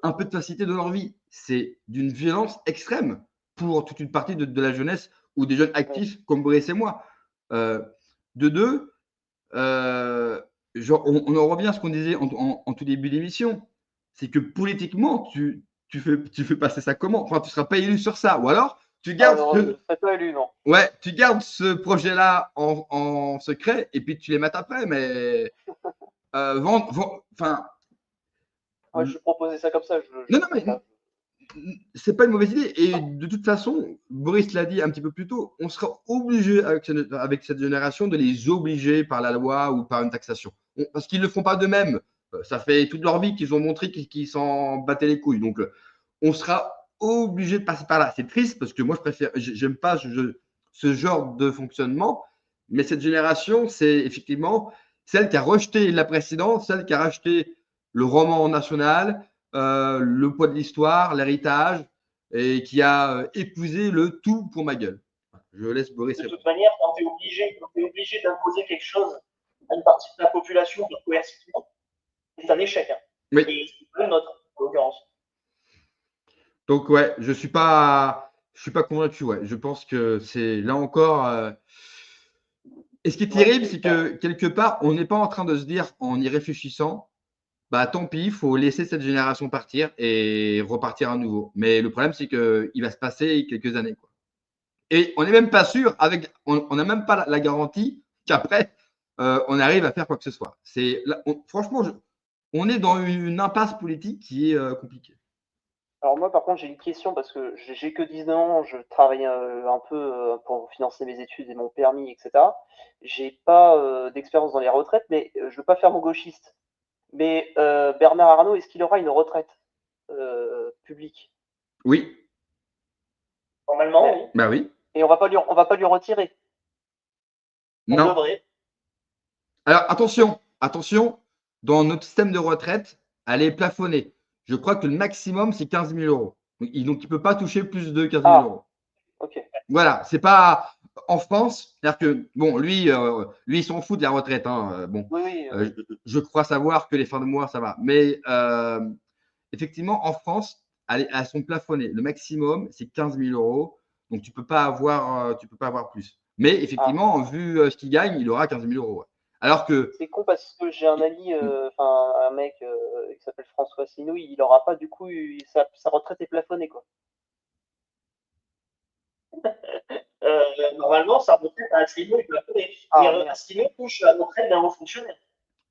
un peu de facilité dans leur vie. C'est d'une violence extrême pour toute une partie de la jeunesse ou des jeunes actifs comme Brice et moi. De deux, on en revient à ce qu'on disait en tout début d'émission. C'est que politiquement, tu fais passer ça comment? Enfin, tu ne seras pas élu sur ça. Ou alors, tu gardes je ne serai pas élu, non. Ouais, tu gardes ce projet-là en secret et puis tu les mets après. Mais enfin. Ouais, je proposais ça comme ça. Non, mais c'est pas une mauvaise idée. Et de toute façon, Boris l'a dit un petit peu plus tôt, on sera obligé avec cette génération de les obliger par la loi ou par une taxation. Parce qu'ils ne le font pas d'eux-mêmes. Ça fait toute leur vie qu'ils ont montré qu'ils s'en battaient les couilles. Donc, on sera obligé de passer par là. C'est triste parce que moi, j'aime pas ce genre de fonctionnement. Mais cette génération, c'est effectivement celle qui a rejeté la précédente, celle qui a racheté le roman national, le poids de l'histoire, l'héritage, et qui a épousé le tout pour ma gueule. Je laisse Boris. De toute manière, quand tu es obligé d'imposer quelque chose à une partie de la population de coercitivement, c'est un échec. Hein. Oui. Et c'est le nôtre, en l'occurrence. Donc, ouais, je suis pas convaincu. Ouais. Je pense que c'est là encore. Et ce qui est terrible, c'est que quelque part, on n'est pas en train de se dire, en y réfléchissant, bah tant pis, il faut laisser cette génération partir et repartir à nouveau. Mais le problème, c'est qu'il va se passer quelques années, quoi. Et on n'est même pas sûr, on n'a même pas la garantie qu'après, on arrive à faire quoi que ce soit. Franchement, on est dans une impasse politique qui est compliquée. Alors moi, par contre, j'ai une question parce que j'ai que 19 ans, je travaille un peu pour financer mes études et mon permis, etc. J'ai pas d'expérience dans les retraites, mais je ne veux pas faire mon gauchiste. Mais Bernard Arnault, est-ce qu'il aura une retraite publique? Oui. Normalement, oui. Bah oui. Et on va pas lui retirer. Non. Alors attention, dans notre système de retraite, elle est plafonnée. Je crois que le maximum, c'est 15 000 euros. Donc, il ne peut pas toucher plus de 15 000 euros. Ok. Voilà, c'est pas en France. C'est-à-dire que, bon, lui, il s'en fout de la retraite. Hein. Bon, oui. Je crois savoir que les fins de mois, ça va. Mais effectivement, en France, elles sont plafonnées. Le maximum, c'est 15 000 euros. Donc, tu ne peux pas avoir plus. Mais effectivement, vu ce qu'il gagne, il aura 15 000 euros. Ouais. Alors que. C'est con parce que j'ai un ami, un mec qui s'appelle François Asselineau, il n'aura pas, du coup, sa retraite est plafonnée, quoi. Normalement, sa retraite à Asselineau est plafonnée. Asselineau touche la retraite d'un haut fonctionnaire.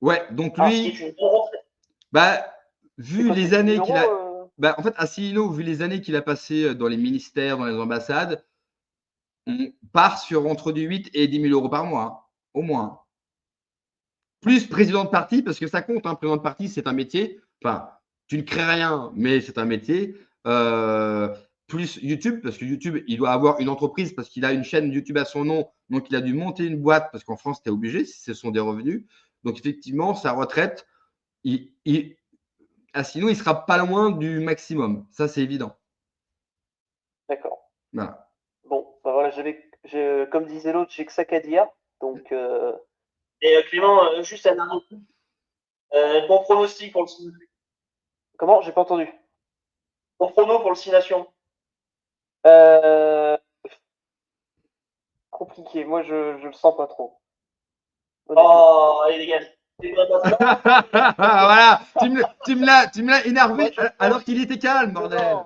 Ouais, donc lui. C'est une bonne retraite. Bah, vu les années qu'il a. Bah, en fait, Asselineau, vu les années qu'il a passées dans les ministères, dans les ambassades, on part sur entre du 8 et 10 000 euros par mois, hein, au moins. Plus président de parti, parce que ça compte, hein, président de parti, c'est un métier. Enfin, tu ne crées rien, mais c'est un métier. Plus YouTube, parce que YouTube, il doit avoir une entreprise, parce qu'il a une chaîne YouTube à son nom, donc il a dû monter une boîte, parce qu'en France, tu es obligé, ce sont des revenus. Donc, effectivement, sa retraite, sinon, il ne sera pas loin du maximum. Ça, c'est évident. D'accord. Voilà. Bon, bah voilà, comme disait l'autre, j'ai que ça qu'à dire. Donc. Et Clément, juste un dernier coup. Bon pronostic pour le Sud. Comment? J'ai pas entendu. Ton prono pour le 6 Nations? Compliqué. Moi, je le sens pas trop. Oh, allez, dégage. Voilà, tu me l'as énervé alors qu'il était calme, bordel.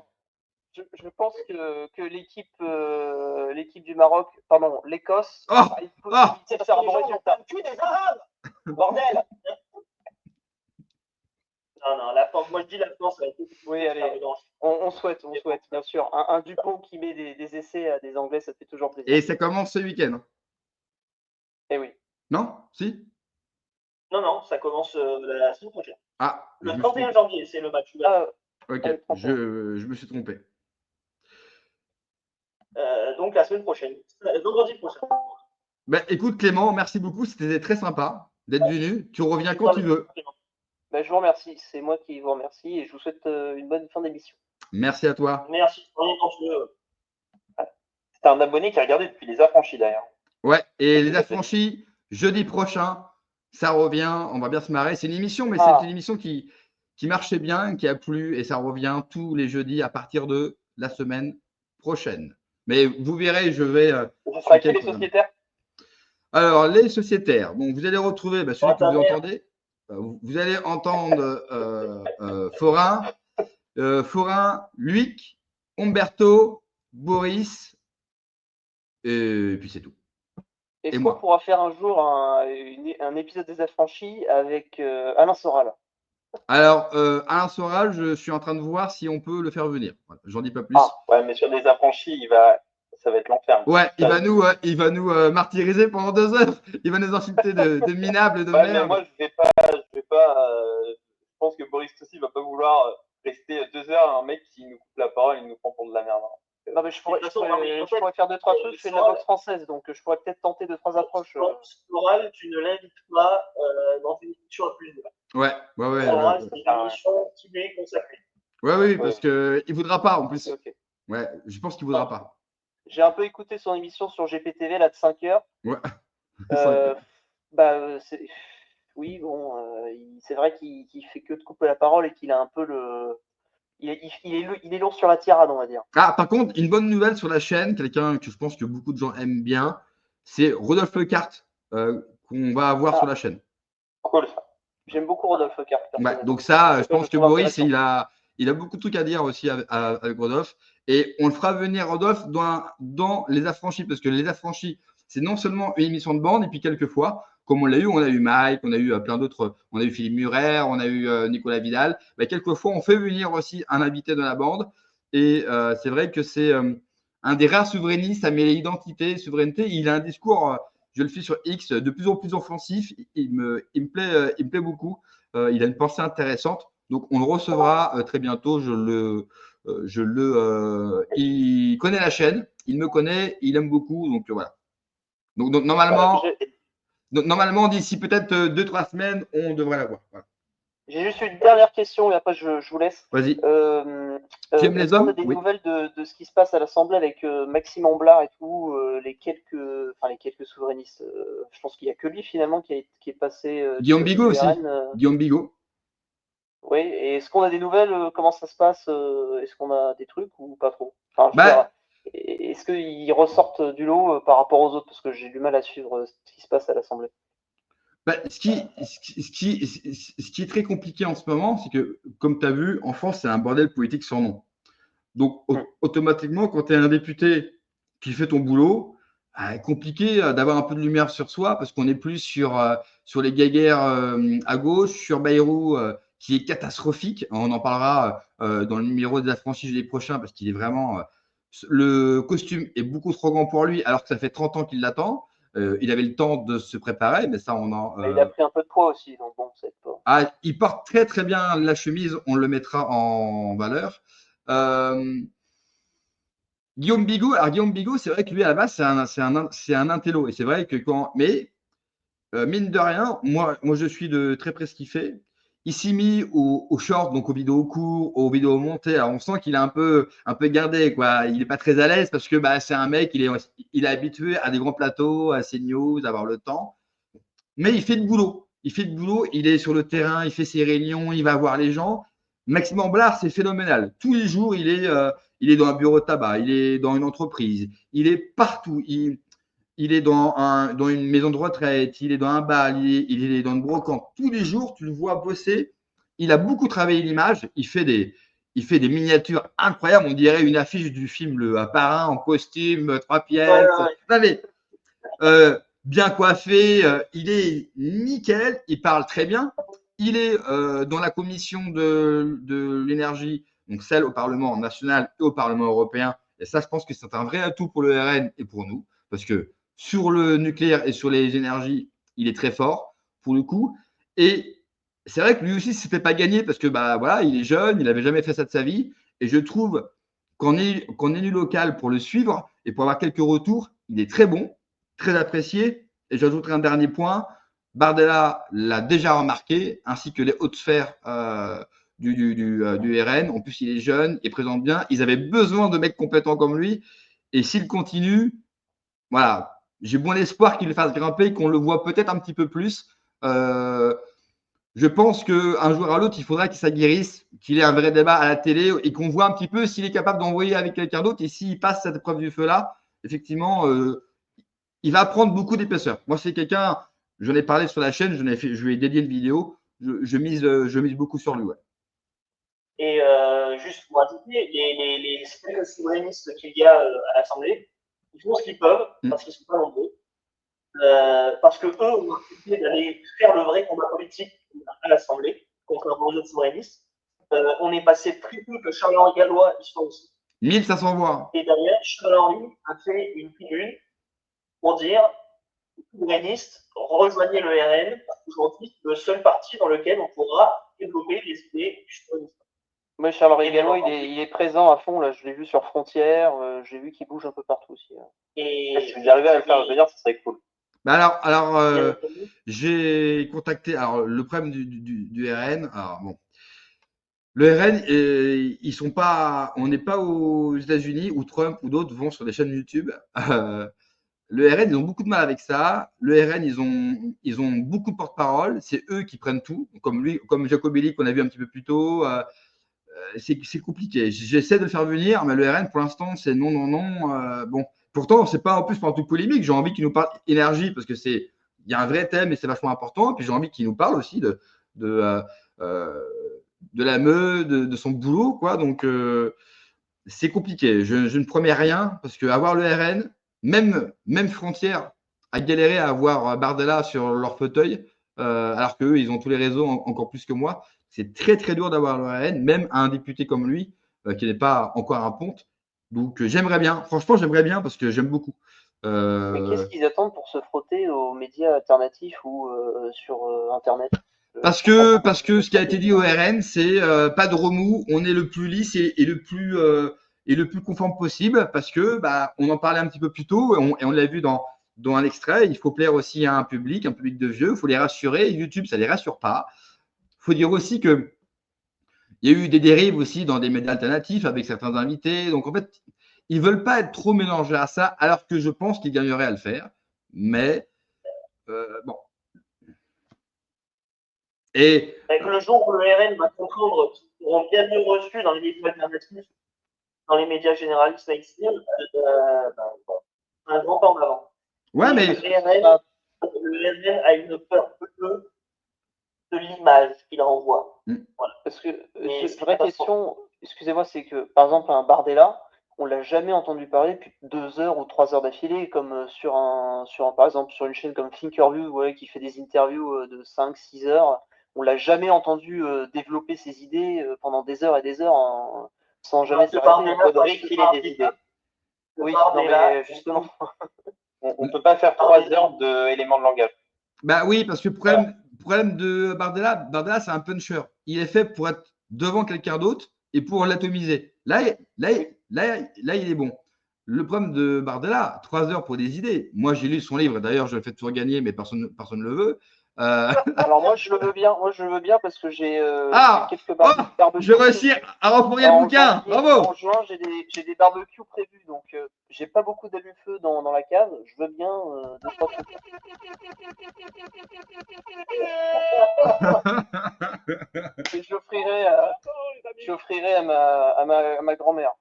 Je pense que l'équipe du Maroc, pardon, l'Écosse, a une possibilité de faire un bon résultat. Cul des Arabes, bordel. Non, la France, moi je dis la France. Oui, allez, on souhaite, bien sûr. Un Dupont qui met des essais à des Anglais, ça fait toujours plaisir. Et ça commence ce week-end. Eh oui. Non? Si? Non, ça commence la semaine prochaine. Ah, le 31 janvier, c'est le match. Ok, je me suis trompé. Donc la semaine prochaine, vendredi prochain. Bah, écoute Clément, merci beaucoup, c'était très sympa d'être venu. Tu reviens quand tu veux. Bah, je vous remercie, c'est moi qui vous remercie et je vous souhaite une bonne fin d'émission. Merci à toi. Merci. C'est un abonné qui a regardé depuis les affranchis d'ailleurs. Ouais, et les affranchis, jeudi prochain, ça revient, on va bien se marrer. C'est une émission, mais c'est une émission qui marchait bien, qui a plu, et ça revient tous les jeudis à partir de la semaine prochaine. Mais vous verrez, je vais… Ce sera qui les sociétaires? Alors, les sociétaires, bon, vous allez retrouver celui que vous entendez. Vous allez entendre Forain, Luic, Umberto, Boris, et puis c'est tout. Est-ce qu'on pourra faire un jour un épisode des affranchis avec Alain Soral? Alors, Alain Soral, je suis en train de voir si on peut le faire venir. Voilà, j'en dis pas plus. Ouais, mais sur des affranchis, ça va être l'enfer. Ouais, il va nous martyriser pendant 2 heures. Il va nous insulter de minables, de merde. Mais moi, je vais pas. Je pense que Boris aussi va pas vouloir rester 2 heures. Un mec qui nous coupe la parole, il nous prend pour de la merde. Non, mais je pourrais faire 2-3 trucs. Je fais de la boxe française, donc je pourrais peut-être tenter 2-3 approches. Floral, tu ne l'invites pas dans une émission à plus de. Ouais. Floral, c'est une émission qui m'est consacrée. Oui, parce qu'il ne voudra pas en plus. Okay. Ouais, je pense qu'il ne voudra pas. J'ai un peu écouté son émission sur GPTV là de 5 heures. Ouais. Oui, bon, c'est vrai qu'il fait que de couper la parole et qu'il a un peu il est lourd sur la tirade, on va dire. Ah, par contre, une bonne nouvelle sur la chaîne, quelqu'un que je pense que beaucoup de gens aiment bien, c'est Rodolphe Lecarte qu'on va avoir sur la chaîne. Cool. J'aime beaucoup Rodolphe Lecarte. Ouais, donc ça, je pense que Boris, il a beaucoup de trucs à dire aussi avec Rodolphe. Et on le fera venir, Rodolphe, dans Les Affranchis, parce que Les Affranchis, c'est non seulement une émission de bande, et puis quelquefois, comme on a eu Mike, on a eu plein d'autres, on a eu Philippe Murer, on a eu Nicolas Vidal. Bah, quelquefois, on fait venir aussi un invité de la bande. Et c'est vrai que c'est un des rares souverainistes à mêler identité, souveraineté. Il a un discours, je le fais sur X, de plus en plus offensif. Il me plaît beaucoup. Il a une pensée intéressante. Donc, on le recevra très bientôt. Il connaît la chaîne, il me connaît, il aime beaucoup. Donc, voilà. Donc normalement, d'ici peut-être 2-3 semaines, on devrait l'avoir. Voilà. J'ai juste une dernière question et après je vous laisse. Vas-y. Tu aimes les hommes? On a des nouvelles de ce qui se passe à l'Assemblée avec Maxime Amblard et tout, les quelques souverainistes. Je pense qu'il n'y a que lui finalement qui est passé. Guillaume Bigot aussi. Guillaume Bigot. Oui, et est-ce qu'on a des nouvelles? Comment ça se passe? Est-ce qu'on a des trucs ou pas trop? Enfin, est-ce qu'ils ressortent du lot par rapport aux autres? Parce que j'ai du mal à suivre ce qui se passe à l'Assemblée. Ce qui est très compliqué en ce moment, c'est que, comme tu as vu, en France, c'est un bordel politique sans nom. Donc, automatiquement, quand tu es un député qui fait ton boulot, compliqué d'avoir un peu de lumière sur soi, parce qu'on est plus sur les guéguerres à gauche, sur Bayrou, qui est catastrophique. On en parlera dans le numéro des affranchis jeudi prochain, parce qu'il est vraiment… le costume est beaucoup trop grand pour lui, alors que ça fait 30 ans qu'il l'attend. Il avait le temps de se préparer, mais ça, on en… Il a pris un peu de poids aussi, donc bon, c'est pas… il porte très, très bien la chemise, on le mettra en valeur. Guillaume Bigot, c'est vrai que lui, à la base, c'est un intello. Et c'est vrai que quand… Mais, mine de rien, moi je suis de très près ce qu'il fait. Il s'est mis aux shorts, donc aux vidéos courtes, aux vidéos montées. Alors, on sent qu'il est un peu gardé, quoi. Il n'est pas très à l'aise parce que c'est un mec, il est habitué à des grands plateaux, à CNews, à avoir le temps. Mais il fait le boulot. Il est sur le terrain, il fait ses réunions, il va voir les gens. Maxime Amblard, c'est phénoménal. Tous les jours, il est dans un bureau de tabac, il est dans une entreprise, il est partout. Il est dans une maison de retraite, il est dans un bar, il est dans une brocante. Tous les jours, tu le vois bosser. Il a beaucoup travaillé l'image. Il fait des miniatures incroyables. On dirait une affiche du film Le Parrain en costume, 3 pièces. Ouais. Bien coiffé. Il est nickel. Il parle très bien. Il est dans la commission de l'énergie, donc celle au Parlement national et au Parlement européen. Et ça, je pense que c'est un vrai atout pour le RN et pour nous. Parce que sur le nucléaire et sur les énergies, il est très fort pour le coup. Et c'est vrai que lui aussi, c'était pas gagné parce que voilà, il est jeune, il n'avait jamais fait ça de sa vie. Et je trouve qu'en élu local pour le suivre et pour avoir quelques retours, il est très bon, très apprécié. Et j'ajouterai un dernier point. Bardella l'a déjà remarqué, ainsi que les hautes sphères du RN. En plus, il est jeune, il présente bien. Ils avaient besoin de mecs compétents comme lui. Et s'il continue, voilà, j'ai bon espoir qu'il le fasse grimper, qu'on le voit peut-être un petit peu plus. Je pense qu'un jour à l'autre, il faudra qu'il s'aguerrisse, qu'il ait un vrai débat à la télé et qu'on voit un petit peu s'il est capable d'envoyer avec quelqu'un d'autre. Et s'il passe cette épreuve du feu-là, effectivement, il va prendre beaucoup d'épaisseur. Moi, c'est quelqu'un, j'en ai parlé sur la chaîne, je lui ai dédié une vidéo. Je mise beaucoup sur lui. Ouais. Et juste pour ajouter, les souverainistes qu'il y a à l'Assemblée, ils font ce qu'ils peuvent, parce qu'ils ne sont pas nombreux. Parce qu'eux ont accepté d'aller faire le vrai combat politique à l'Assemblée contre un projet de souverainiste. On est passé plus peu que Charles-Henri Gallois, ils sont aussi. 1500 voix. Et derrière, Charles-Henri a fait une tribune pour dire souverainiste, rejoignez le RN, parce qu'aujourd'hui, c'est le seul parti dans lequel on pourra développer les idées du souverainisme. Moi, Charles-Henri Gallois, il est présent à fond, là, je l'ai vu sur Frontières, j'ai vu qu'il bouge un peu partout aussi. Là. Et si vous arrivez à le faire venir, ce serait cool. Alors j'ai contacté le problème du RN. Alors bon, le RN, ils sont pas, on n'est pas aux États-Unis où Trump ou d'autres vont sur des chaînes YouTube. Le RN, ils ont beaucoup de mal avec ça. Le RN, ils ont beaucoup de porte-parole. C'est eux qui prennent tout, comme Jacobelli qu'on a vu un petit peu plus tôt. C'est compliqué. J'essaie de le faire venir, mais le RN, pour l'instant, c'est non. Bon, pourtant, c'est pas en plus pour un truc polémique. J'ai envie qu'il nous parle énergie parce que il y a un vrai thème et c'est vachement important. Et puis j'ai envie qu'il nous parle aussi de la meute, de son boulot, quoi. Donc c'est compliqué. Je ne promets rien parce qu'avoir le RN, même Frontières a galéré à avoir Bardella sur leur fauteuil, alors qu'eux, ils ont tous les réseaux encore plus que moi. C'est très, très dur d'avoir le RN, même à un député comme lui, qui n'est pas encore un ponte. Donc, j'aimerais bien. Franchement, j'aimerais bien parce que j'aime beaucoup. Mais qu'est-ce qu'ils attendent pour se frotter aux médias alternatifs ou sur Internet? Parce que ce qui a été dit au RN, c'est pas de remous, on est le plus lisse et le plus conforme possible parce que on en parlait un petit peu plus tôt et on l'a vu dans un extrait. Il faut plaire aussi à un public de vieux, il faut les rassurer. YouTube, ça les rassure pas. Il faut dire aussi qu'il y a eu des dérives aussi dans des médias alternatifs avec certains invités. Donc, en fait, ils ne veulent pas être trop mélangés à ça, alors que je pense qu'ils gagneraient à le faire. Mais, bon. Et avec le jour où le RN va comprendre qu'ils seront bien mieux reçus dans les médias alternatifs, dans les médias généralistes mainstream, un grand pas en avant. Ouais, mais le RN a une peur bleue de l'image qu'il renvoie. Voilà. Parce que vraie question, excusez-moi, c'est que par exemple un Bardella, on l'a jamais entendu parler depuis 2 heures ou 3 heures d'affilée, comme par exemple sur une chaîne comme Thinkerview, qui fait des interviews de 5-6 heures. On l'a jamais entendu développer ses idées pendant des heures et des heures sans jamais s'arrêter. Il faudrait qu'il ait des idées. Oui, non, mais justement. On ne peut pas faire 3 heures d'éléments de langage. Oui, parce que le problème de Bardella, c'est un puncher. Il est fait pour être devant quelqu'un d'autre et pour l'atomiser. Là, il est bon. Le problème de Bardella, 3 heures pour des idées. Moi, j'ai lu son livre. D'ailleurs, je le fais toujours gagner, mais personne ne le veut. Alors moi, je le veux bien. Parce que j'ai quelques barbecues. Je réussis à remporter le bouquin. Bravo. En juin, j'ai des barbecues prévus, donc j'ai pas beaucoup d'allumes-feu dans la cave. Je veux bien 2-3 trucs. Et je l'offrirai offrirai à ma grand-mère.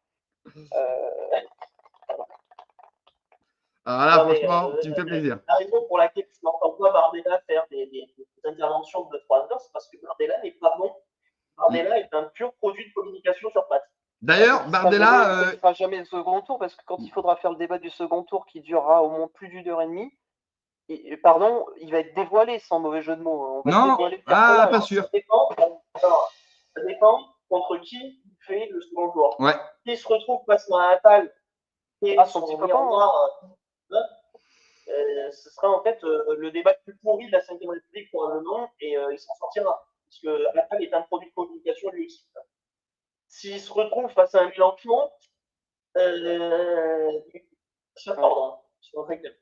Alors là, franchement, tu me fais plaisir. La raison pour laquelle je n'entends pas Bardella faire des interventions de 3 heures, c'est parce que Bardella n'est pas bon. Bardella est un pur produit de communication sur pattes. D'ailleurs, Bardella. Il ne fera jamais le second tour parce que quand il faudra faire le débat du second tour qui durera au moins plus d'1 heure et demie, il va être dévoilé sans mauvais jeu de mots. Non, pas sûr. Ça dépend contre qui il fait le second tour. Ouais. S'il se retrouve face à Attal et son petit copain, ce sera en fait le débat le plus pourri de la 5e République probablement, et il s'en sortira. Parce que Attal est un produit de communication lui aussi. S'il se retrouve face à un Mélenchon, je suis en train de...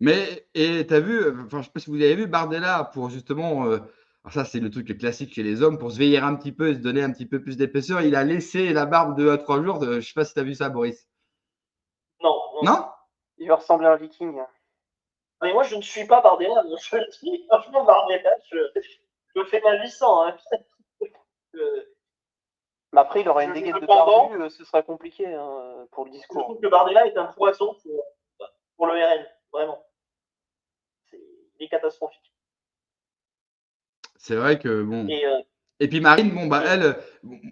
Mais, et tu as vu, enfin, je sais pas si vous avez vu, Bardella, pour justement, alors ça c'est le truc classique chez les hommes, pour se veiller un petit peu et se donner un petit peu plus d'épaisseur, il a laissé la barbe 2 à 3 jours. Je sais pas si tu as vu ça, Boris. Non. Il va ressembler à un viking. Mais moi, je ne suis pas Bardella. Je le dis, franchement, Bardella, je fais ma vie sans. Hein. Mais après, il aura une dégaine de barbu, ce sera compliqué pour le discours. Je trouve que Bardella est un poison pour le RN, vraiment. Il est catastrophique. C'est vrai que bon. Et puis Marine, bon bah elle,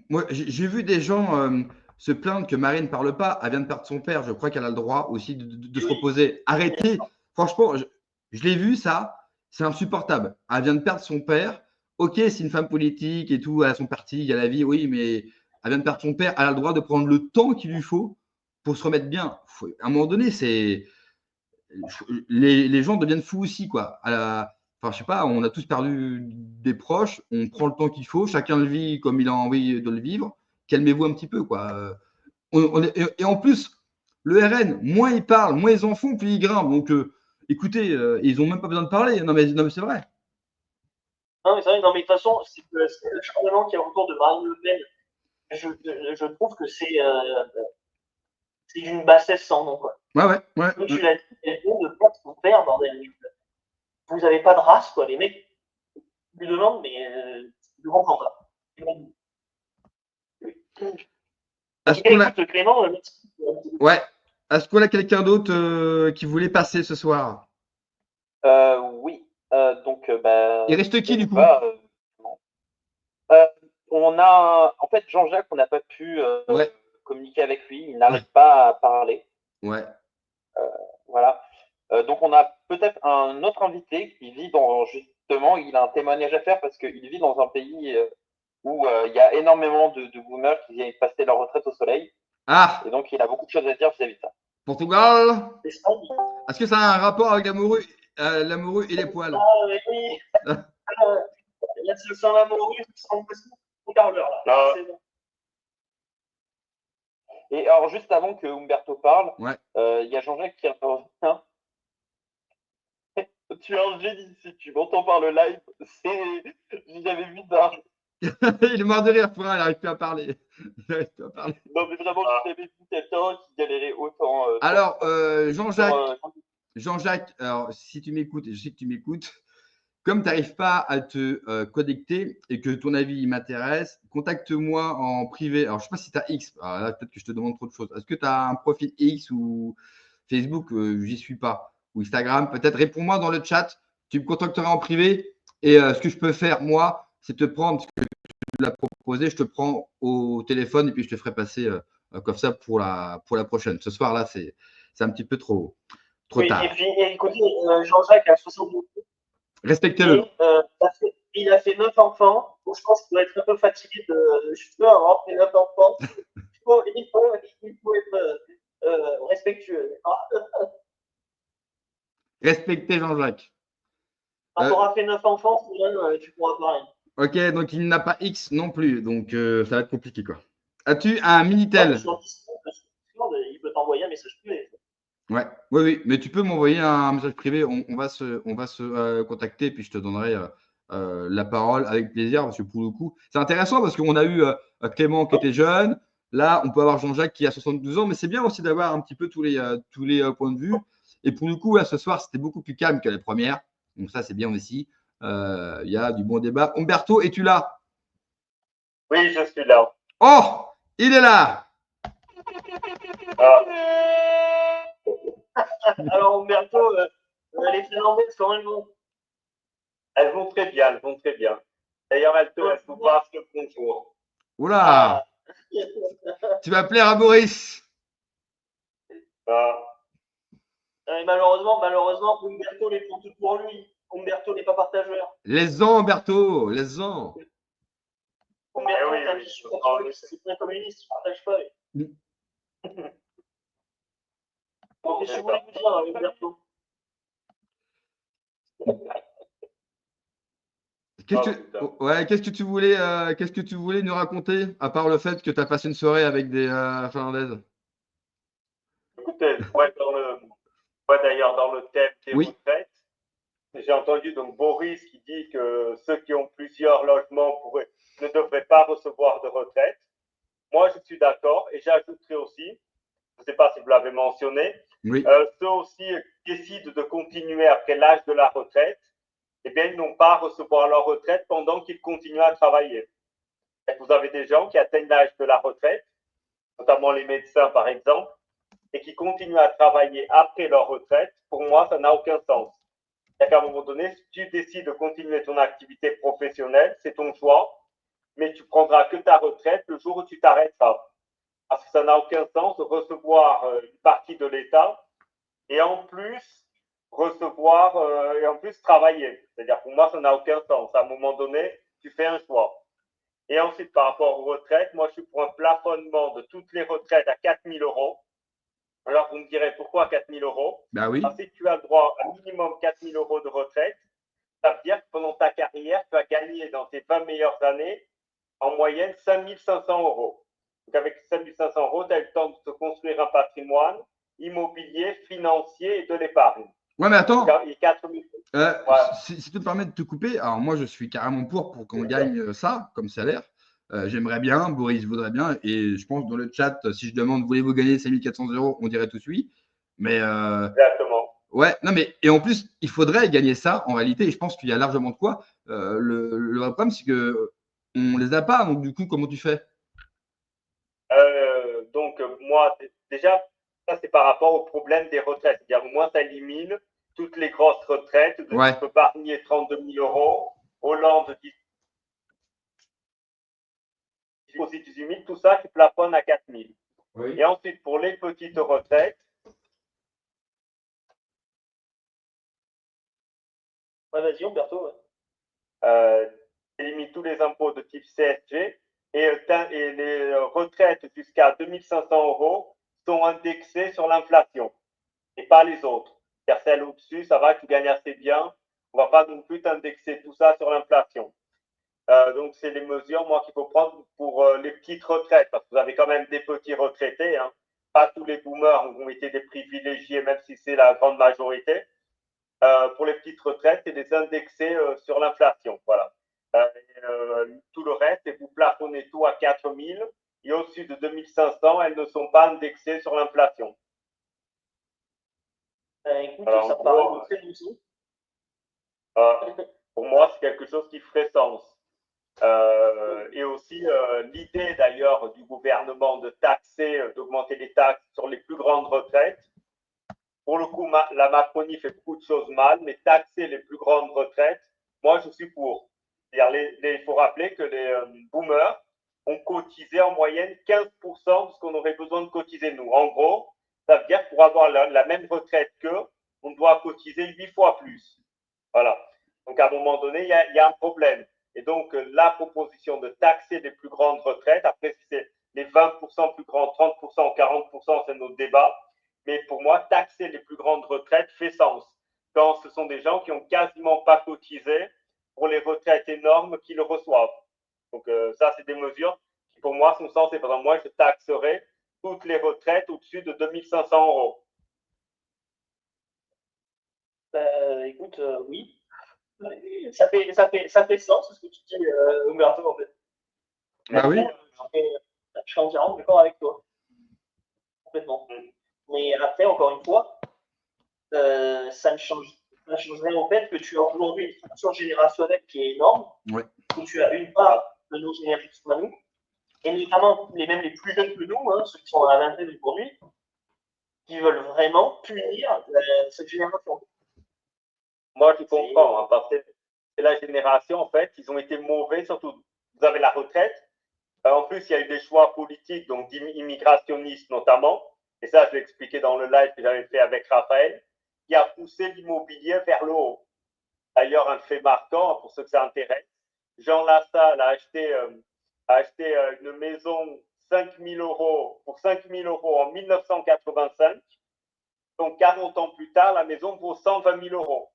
moi j'ai vu des gens se plaindre que Marine ne parle pas. Elle vient de perdre son père. Je crois qu'elle a le droit aussi de se reposer. Arrêtez. Franchement, je l'ai vu ça. C'est insupportable. Elle vient de perdre son père. Ok, c'est une femme politique et tout. Elle a son parti, il y a la vie. Oui, mais elle vient de perdre son père. Elle a le droit de prendre le temps qu'il lui faut pour se remettre bien. À un moment donné, les gens deviennent fous aussi, quoi. Enfin, je sais pas, on a tous perdu des proches, on prend le temps qu'il faut, chacun le vit comme il a envie de le vivre. Calmez-vous un petit peu, quoi. Et en plus, le RN, moins ils parlent, moins ils en font, plus ils grimpent. Donc, écoutez, ils n'ont même pas besoin de parler. Non, mais c'est vrai. Non, mais c'est vrai, non, mais de toute façon, c'est le chargement qui est autour de Marine Le Pen. Je trouve que c'est d'une bassesse sans nom, quoi. Ouais. Comme tu l'as dit, elle vient de perdre son père, bordel. Vous n'avez pas de race, quoi. Les mecs lui demandent, mais je ne comprends pas. Clément, ouais. Est-ce qu'on a quelqu'un d'autre qui voulait passer ce soir? Oui. Il reste qui, du coup? On a, en fait, Jean-Jacques, on n'a pas pu communiquer avec lui. Il n'arrive pas à parler. Ouais. Voilà. Donc, on a peut-être un autre invité qui vit justement, il a un témoignage à faire parce qu'il vit dans un pays où il y a énormément de boomers qui viennent passer leur retraite au soleil. Ah. Et donc, il a beaucoup de choses à dire vis-à-vis de ça. Portugal. Est-ce que ça a un rapport avec l'amoureux et les poils? Ah, oui. Là, c'est le sang l'amoureux, c'est le carleur, là. C'est bon. Et alors, juste avant que Umberto parle, il y a Jean-Jacques qui revient. Tu es un génie, si tu m'entends par le live, j'avais vu ça. Il est mort de rire, il n'arrive plus à parler. Non, mais vraiment, j'avais vu quelqu'un qui galérait autant. Alors, Jean-Jacques, alors, si tu m'écoutes, et je sais que tu m'écoutes, comme tu n'arrives pas à te connecter et que ton avis m'intéresse, contacte-moi en privé. Alors, je ne sais pas si tu as X. Alors là, peut-être que je te demande trop de choses. Est-ce que tu as un profil X ou Facebook? J'y suis pas. Ou Instagram, peut-être. Réponds-moi dans le chat. Tu me contacteras en privé. Et ce que je peux faire, moi, c'est te prendre ce que tu l'as proposé. Je te prends au téléphone et puis je te ferai passer comme ça pour la prochaine. Ce soir-là, c'est un petit peu trop tard. Et puis, écoutez, Jean-Jacques a 72 ans. Respectez-le. Il a fait 9 enfants. Donc je pense qu'il doit être un peu fatigué de justement avoir fait 9 enfants. Il faut être respectueux. Respectez Jean-Jacques. Quand tu auras fait 9 enfants, tu pourras parler. Ok, donc il n'a pas X non plus. Donc ça va être compliqué, quoi. As-tu un Minitel? Il peut t'envoyer un message privé. Oui, mais tu peux m'envoyer un message privé. On va se contacter, puis je te donnerai la parole avec plaisir, parce que pour le coup, c'est intéressant parce qu'on a eu Clément qui était jeune. Là, on peut avoir Jean-Jacques qui a 72 ans, mais c'est bien aussi d'avoir un petit peu tous les points de vue. Et pour le coup, là, ce soir, c'était beaucoup plus calme que les premières. Donc ça, c'est bien aussi. Il y a du bon débat. Umberto, es-tu là? Oui, je suis là. Oh, il est là. Alors, Umberto, les Finlandaises, comment elles vont? Elles vont très bien, elles vont très bien. D'ailleurs, elles vous passent le bonjour. Oula. Tu vas plaire à Boris. Malheureusement, Umberto les prend toutes pour lui. Umberto n'est pas partageur. Les-en, Berthaud, les-en. Umberto est un c'est très communiste, il ne partage pas. Bon, qu'est-ce que je voulais vous dire, Umberto? Qu'est-ce que tu voulais nous raconter, à part le fait que tu as passé une soirée avec des Finlandaises? Écoutez, d'ailleurs, dans le thème des retraites, j'ai entendu donc Boris qui dit que ceux qui ont plusieurs logements ne devraient pas recevoir de retraite. Moi, je suis d'accord et j'ajouterai aussi, je ne sais pas si vous l'avez mentionné, ceux aussi qui décident de continuer après l'âge de la retraite, eh bien, ils n'ont pas à recevoir leur retraite pendant qu'ils continuent à travailler. Et vous avez des gens qui atteignent l'âge de la retraite, notamment les médecins par exemple, et qui continuent à travailler après leur retraite. Pour moi, ça n'a aucun sens. C'est-à-dire qu'à un moment donné, si tu décides de continuer ton activité professionnelle, c'est ton choix, mais tu prendras que ta retraite le jour où tu t'arrêteras. Parce que ça n'a aucun sens de recevoir une partie de l'État et en plus travailler. C'est-à-dire pour moi, ça n'a aucun sens. À un moment donné, tu fais un choix. Et ensuite, par rapport aux retraites, moi, je suis pour un plafonnement de toutes les retraites à 4 000 €. Alors, vous me direz, pourquoi 4 000 €? Ben oui. Parce que tu as le droit à minimum 4 000 € de retraite. Ça veut dire que pendant ta carrière, tu as gagné dans tes 20 meilleures années en moyenne 5 500 €. Donc, avec 5 500 €, tu as eu le temps de te construire un patrimoine immobilier, financier et de l'épargne. Ouais, mais attends. Et 4 000... si tu te permets de te couper, alors moi, je suis carrément pour qu'on gagne ça comme salaire. J'aimerais bien, Boris voudrait bien, et je pense dans le chat, si je demande voulez-vous gagner 5 400 €, on dirait tous oui. Mais exactement. Ouais, non, mais et en plus, il faudrait gagner ça en réalité, et je pense qu'il y a largement de quoi. Le vrai problème, c'est que on les a pas, donc du coup, comment tu fais? Donc, moi, déjà, ça, c'est par rapport au problème des retraites. C'est-à-dire, moi, ça élimine toutes les grosses retraites de type Barnier 32 000 €, Hollande 18 000, tout ça qui plafonne à 4 000. Oui. Et ensuite, pour les petites retraites, vas-y, Umberto. Élimine tous les impôts de type CSG et les retraites jusqu'à 2 500 € sont indexées sur l'inflation et pas les autres. Car celles au-dessus, ça va, tu gagnes assez bien. On ne va pas non plus t'indexer tout ça sur l'inflation. Donc, c'est les mesures, moi, qu'il faut prendre pour les petites retraites, parce que vous avez quand même des petits retraités. Hein. Pas tous les boomers ont été des privilégiés, même si c'est la grande majorité. Pour les petites retraites, c'est les indexer sur l'inflation. Voilà. Tout le reste, et vous plafonnez tout à 4 000 et au-dessus de 2 500, elles ne sont pas indexées sur l'inflation. Écoute, alors, ça paraît très lucide. Pour moi, c'est quelque chose qui ferait sens. Et aussi, l'idée d'ailleurs du gouvernement de taxer, d'augmenter les taxes sur les plus grandes retraites. Pour le coup, la Macronie fait beaucoup de choses mal, mais taxer les plus grandes retraites, moi, je suis pour. Il faut rappeler que les boomers ont cotisé en moyenne 15% de ce qu'on aurait besoin de cotiser nous. En gros, ça veut dire que pour avoir la même retraite qu'eux, on doit cotiser 8 fois plus. Voilà. Donc, à un moment donné, il y a un problème. Et donc, la proposition de taxer les plus grandes retraites, après, si c'est les 20% plus grands, 30%, 40%, c'est notre débat. Mais pour moi, taxer les plus grandes retraites fait sens. Quand ce sont des gens qui n'ont quasiment pas cotisé pour les retraites énormes qu'ils reçoivent. Donc, ça, c'est des mesures qui, pour moi, sont sensées. Par exemple, moi, je taxerais toutes les retraites au-dessus de 2 500 €. Écoute, oui. Ça fait sens, ce que tu dis, Umberto, en fait. Ah oui. Je suis entièrement d'accord avec toi. Complètement. Mais après, encore une fois, ça ne changerait au fait que tu as aujourd'hui une structure générationnelle qui est énorme, où tu as une part de nos générations à nous, et notamment même les plus jeunes que nous, hein, ceux qui sont dans la vingtaine aujourd'hui, qui veulent vraiment punir cette génération. Moi, je comprends, hein, parce que c'est la génération, en fait, ils ont été mauvais, surtout, vous avez la retraite. En plus, il y a eu des choix politiques, donc d'immigrationnistes notamment, et ça, je l'ai expliqué dans le live que j'avais fait avec Raphaël, qui a poussé l'immobilier vers le haut. D'ailleurs, un fait marquant, pour ceux que ça intéresse, Jean Lassalle a acheté une maison 5 000 euros, pour 5 000 euros en 1985. Donc, 40 ans plus tard, la maison vaut 120 000 euros.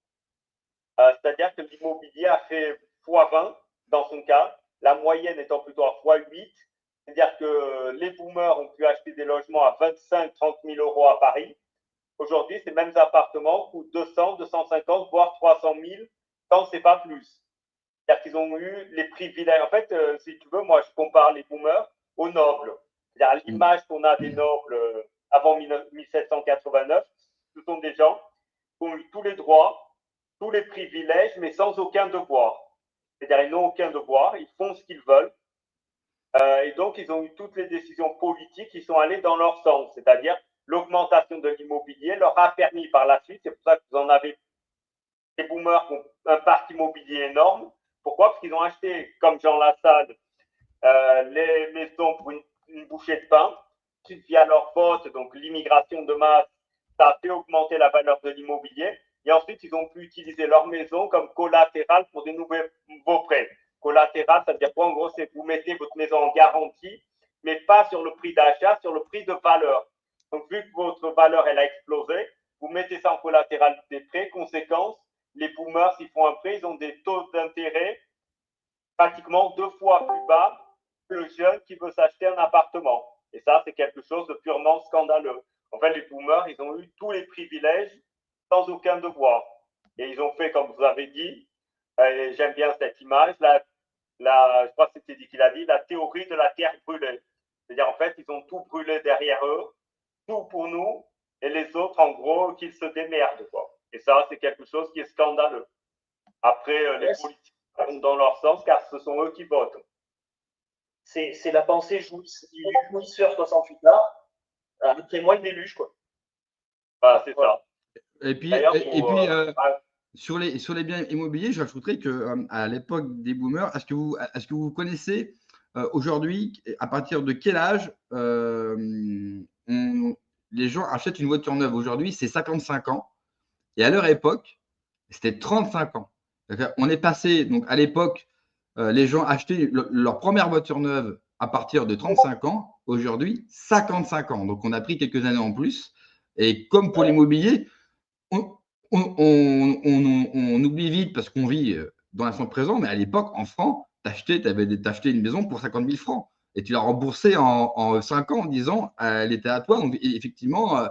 C'est-à-dire que l'immobilier a fait x20 dans son cas, la moyenne étant plutôt à x8. C'est-à-dire que les boomers ont pu acheter des logements à 25-30 000 euros à Paris. Aujourd'hui, ces mêmes appartements coûtent 200, 250, voire 300 000, quand ce n'est pas plus. C'est-à-dire qu'ils ont eu les privilèges. En fait, si tu veux, moi, je compare les boomers aux nobles. C'est-à-dire l'image qu'on a des nobles avant 1789, ce sont des gens qui ont eu tous les droits, tous les privilèges, mais sans aucun devoir. C'est-à-dire ils n'ont aucun devoir, ils font ce qu'ils veulent. Et donc, ils ont eu toutes les décisions politiques qui sont allées dans leur sens. C'est-à-dire l'augmentation de l'immobilier leur a permis par la suite, c'est pour ça que vous en avez des boomers qui ont un parc immobilier énorme. Pourquoi? Parce qu'ils ont acheté, comme Jean Lassalle, les maisons pour une bouchée de pain. Via leur vote, donc l'immigration de masse, ça a fait augmenter la valeur de l'immobilier. Et ensuite, ils ont pu utiliser leur maison comme collatéral pour des nouveaux prêts. Collatéral, ça veut dire quoi? En gros, c'est que vous mettez votre maison en garantie, mais pas sur le prix d'achat, sur le prix de valeur. Donc, vu que votre valeur, elle a explosé, vous mettez ça en collatéral des prêts. Conséquence, les boomers, s'ils font un prêt, ils ont des taux d'intérêt pratiquement 2 fois plus bas que le jeune qui veut s'acheter un appartement. Et ça, c'est quelque chose de purement scandaleux. En fait, les boomers, ils ont eu tous les privilèges sans aucun devoir. Et ils ont fait, comme vous avez dit, j'aime bien cette image, je crois que c'était dit qu'il a dit, la théorie de la terre brûlée. C'est-à-dire, en fait, ils ont tout brûlé derrière eux, tout pour nous, et les autres, en gros, qu'ils se démerdent, quoi. Et ça, c'est quelque chose qui est scandaleux. Après, les politiques vont dans leur sens, car ce sont eux qui votent. C'est la pensée du jouisseur 68A, après moi le déluge, quoi. Voilà, c'est ça. Et puis, sur les biens immobiliers, j'ajouterais que à l'époque des boomers, est-ce que vous connaissez aujourd'hui, à partir de quel âge les gens achètent une voiture neuve? Aujourd'hui, c'est 55 ans. Et à leur époque, c'était 35 ans. On est passé, donc à l'époque, les gens achetaient leur première voiture neuve à partir de 35 ans. Aujourd'hui, 55 ans. Donc, on a pris quelques années en plus. Et comme pour l'immobilier, on oublie vite parce qu'on vit dans l'instant présent, mais à l'époque, en francs, t'achetais une maison pour 50 000 francs et tu l'as remboursée en 5 ans en disant elle était à toi. Donc, effectivement,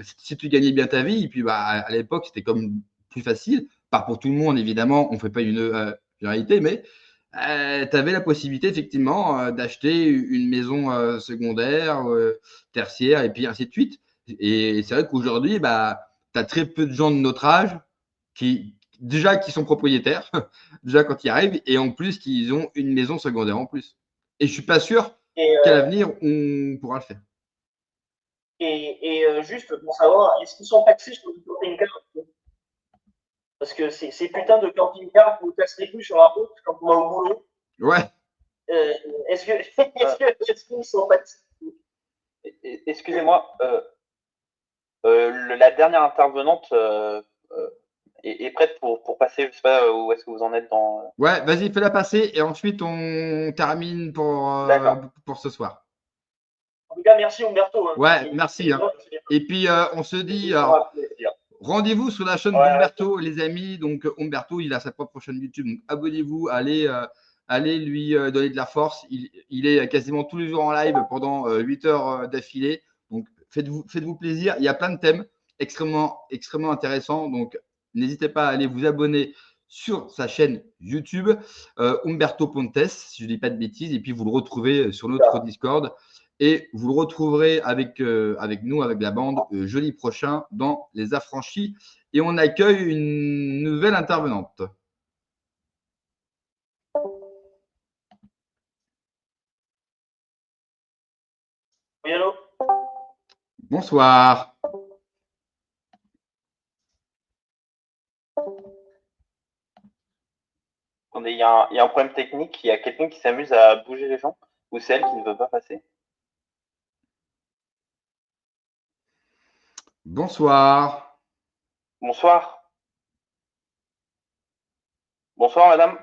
si tu gagnais bien ta vie, et puis à l'époque, c'était comme plus facile. Pas pour tout le monde, évidemment, on ne fait pas une généralité, mais tu avais la possibilité, effectivement, d'acheter une maison secondaire, tertiaire, et puis ainsi de suite. Et c'est vrai qu'aujourd'hui, tu as très peu de gens de notre âge qui sont propriétaires, déjà quand ils arrivent, et en plus, qu'ils ont une maison secondaire en plus. Et je ne suis pas sûr qu'à l'avenir, on pourra le faire. Et juste pour savoir, est-ce qu'ils sont taxés sur le camping-car? Parce que ces putains de camping-cars vous cassent les couilles sur la route quand on va au boulot. Ouais. Est-ce qu'ils sont taxés? Excusez-moi, la dernière intervenante est prête pour passer, je ne sais pas où est-ce que vous en êtes dans. Ouais, vas-y, fais-la passer et ensuite on termine pour ce soir. En tout cas, merci Umberto. Ouais, merci. Et puis, on se dit rendez-vous sur la chaîne d'Umberto, les amis. Donc, Umberto, il a sa propre chaîne YouTube. Donc, abonnez-vous, allez lui donner de la force. Il est quasiment tous les jours en live pendant 8 heures d'affilée. Donc, faites-vous plaisir. Il y a plein de thèmes extrêmement intéressants. Donc, n'hésitez pas à aller vous abonner sur sa chaîne YouTube, Umberto Pontes, si je ne dis pas de bêtises. Et puis, vous le retrouvez sur notre Discord. Et vous le retrouverez avec nous, avec la bande, jeudi prochain dans Les Affranchis. Et on accueille une nouvelle intervenante. Bonsoir. Attendez, il y a un problème technique. Il y a quelqu'un qui s'amuse à bouger les gens ou c'est elle qui ne veut pas passer. Bonsoir. Bonsoir. Bonsoir, madame.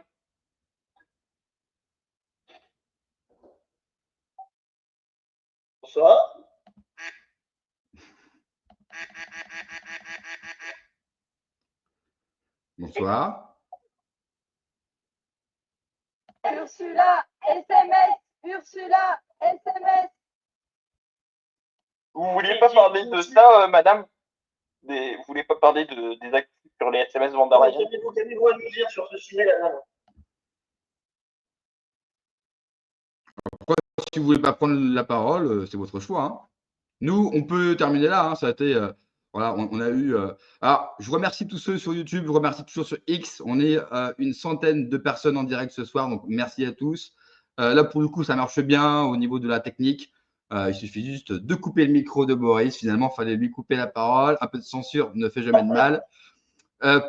Bonsoir. Bonsoir. Ursula, SMS, Ursula, SMS. Vous vouliez pas parler de ça, madame? Vous voulez pas parler des actifs sur les SMS Vandarian? Qu'avez-vous à nous dire sur ce sujet, madame? Après, si vous voulez pas prendre la parole, c'est votre choix. Hein. Nous, on peut terminer là. Hein. Ça a été, voilà, on a eu. Alors, je remercie tous ceux sur YouTube, je remercie toujours sur X. On est une centaine de personnes en direct ce soir, donc merci à tous. Là, pour le coup, ça marche bien au niveau de la technique. Il suffit juste de couper le micro de Boris. Finalement, il fallait lui couper la parole. Un peu de censure ne fait jamais de mal.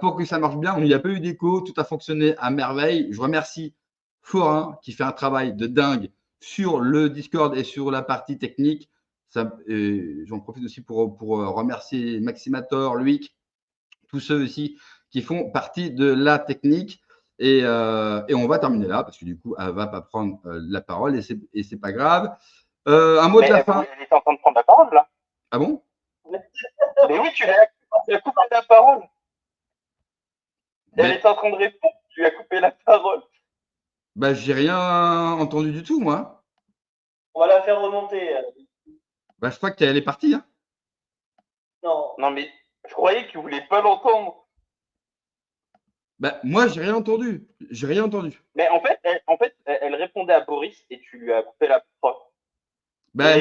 Pour que ça marche bien, il n'y a pas eu d'écho, tout a fonctionné à merveille. Je remercie Forain qui fait un travail de dingue sur le Discord et sur la partie technique. J'en profite aussi pour remercier Maximator, Luik, tous ceux aussi qui font partie de la technique. Et on va terminer là parce que du coup, elle ne va pas prendre la parole et c'est pas grave. Un mot de la fin. Elle est en train de prendre la parole là. Ah bon? Mais oui, tu as coupé la parole. Elle est en train de répondre, tu lui as coupé la parole. Bah, j'ai rien entendu du tout, moi. On va la faire remonter. Bah, je crois qu'elle est partie. Hein. Non, mais je croyais que tu voulais pas l'entendre. Bah, moi, j'ai rien entendu. J'ai rien entendu. Mais en fait, elle répondait à Boris et tu lui as coupé la parole. Bah,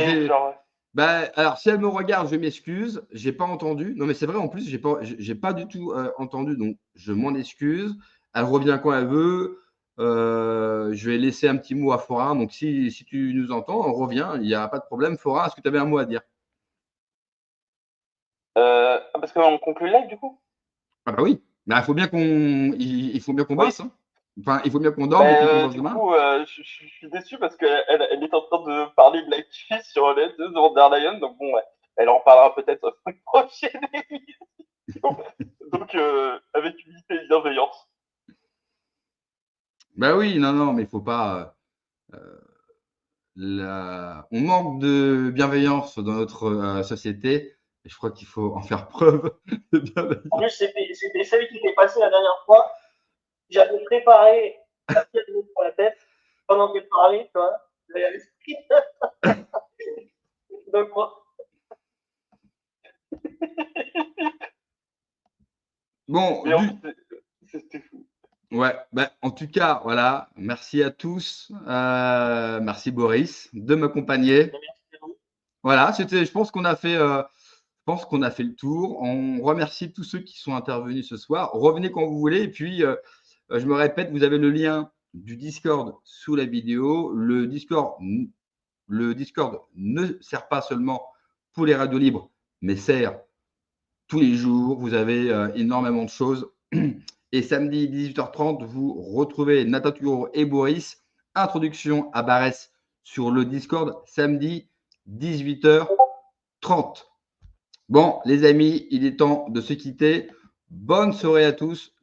alors, si elle me regarde, je m'excuse. J'ai pas entendu. Non, mais c'est vrai, en plus, j'ai pas du tout entendu. Donc, je m'en excuse. Elle revient quand elle veut. Je vais laisser un petit mot à Forain. Donc, si tu nous entends, on revient. Il n'y a pas de problème. Forain, est-ce que tu avais un mot à dire? Parce qu'on conclut le live, du coup? Ah bah oui. Mais il faut bien qu'on bosse. Hein. Enfin, il faut bien qu'on dorme et puis qu'on bosse demain. Du coup, je suis déçu parce qu'elle est en train de parler de l'actu sur les deux Vandarian. Donc bon, elle en parlera peut-être dans une prochaine émission. Donc, avec unité et bienveillance. Bah oui, non, mais il faut pas. On manque de bienveillance dans notre société. Et je crois qu'il faut en faire preuve de bienveillance. En plus, c'était celle qui était passée la dernière fois. J'avais préparé un pied pour la tête pendant qu'elle parlait, tu vois. J'avais à l'esprit. Donc, moi. Bon, c'était fou. Ouais, bah, en tout cas, voilà. Merci à tous. Merci Boris de m'accompagner. Voilà, je pense qu'on a fait. Je pense qu'on a fait le tour. On remercie tous ceux qui sont intervenus ce soir. Revenez quand vous voulez. Et puis, je me répète, vous avez le lien du Discord sous la vidéo. Le Discord ne sert pas seulement pour les radios libres, mais sert tous les jours. Vous avez énormément de choses. Et samedi 18h30, vous retrouvez Nataturo et Boris. Introduction à Barès sur le Discord samedi 18h30. Bon, les amis, il est temps de se quitter. Bonne soirée à tous.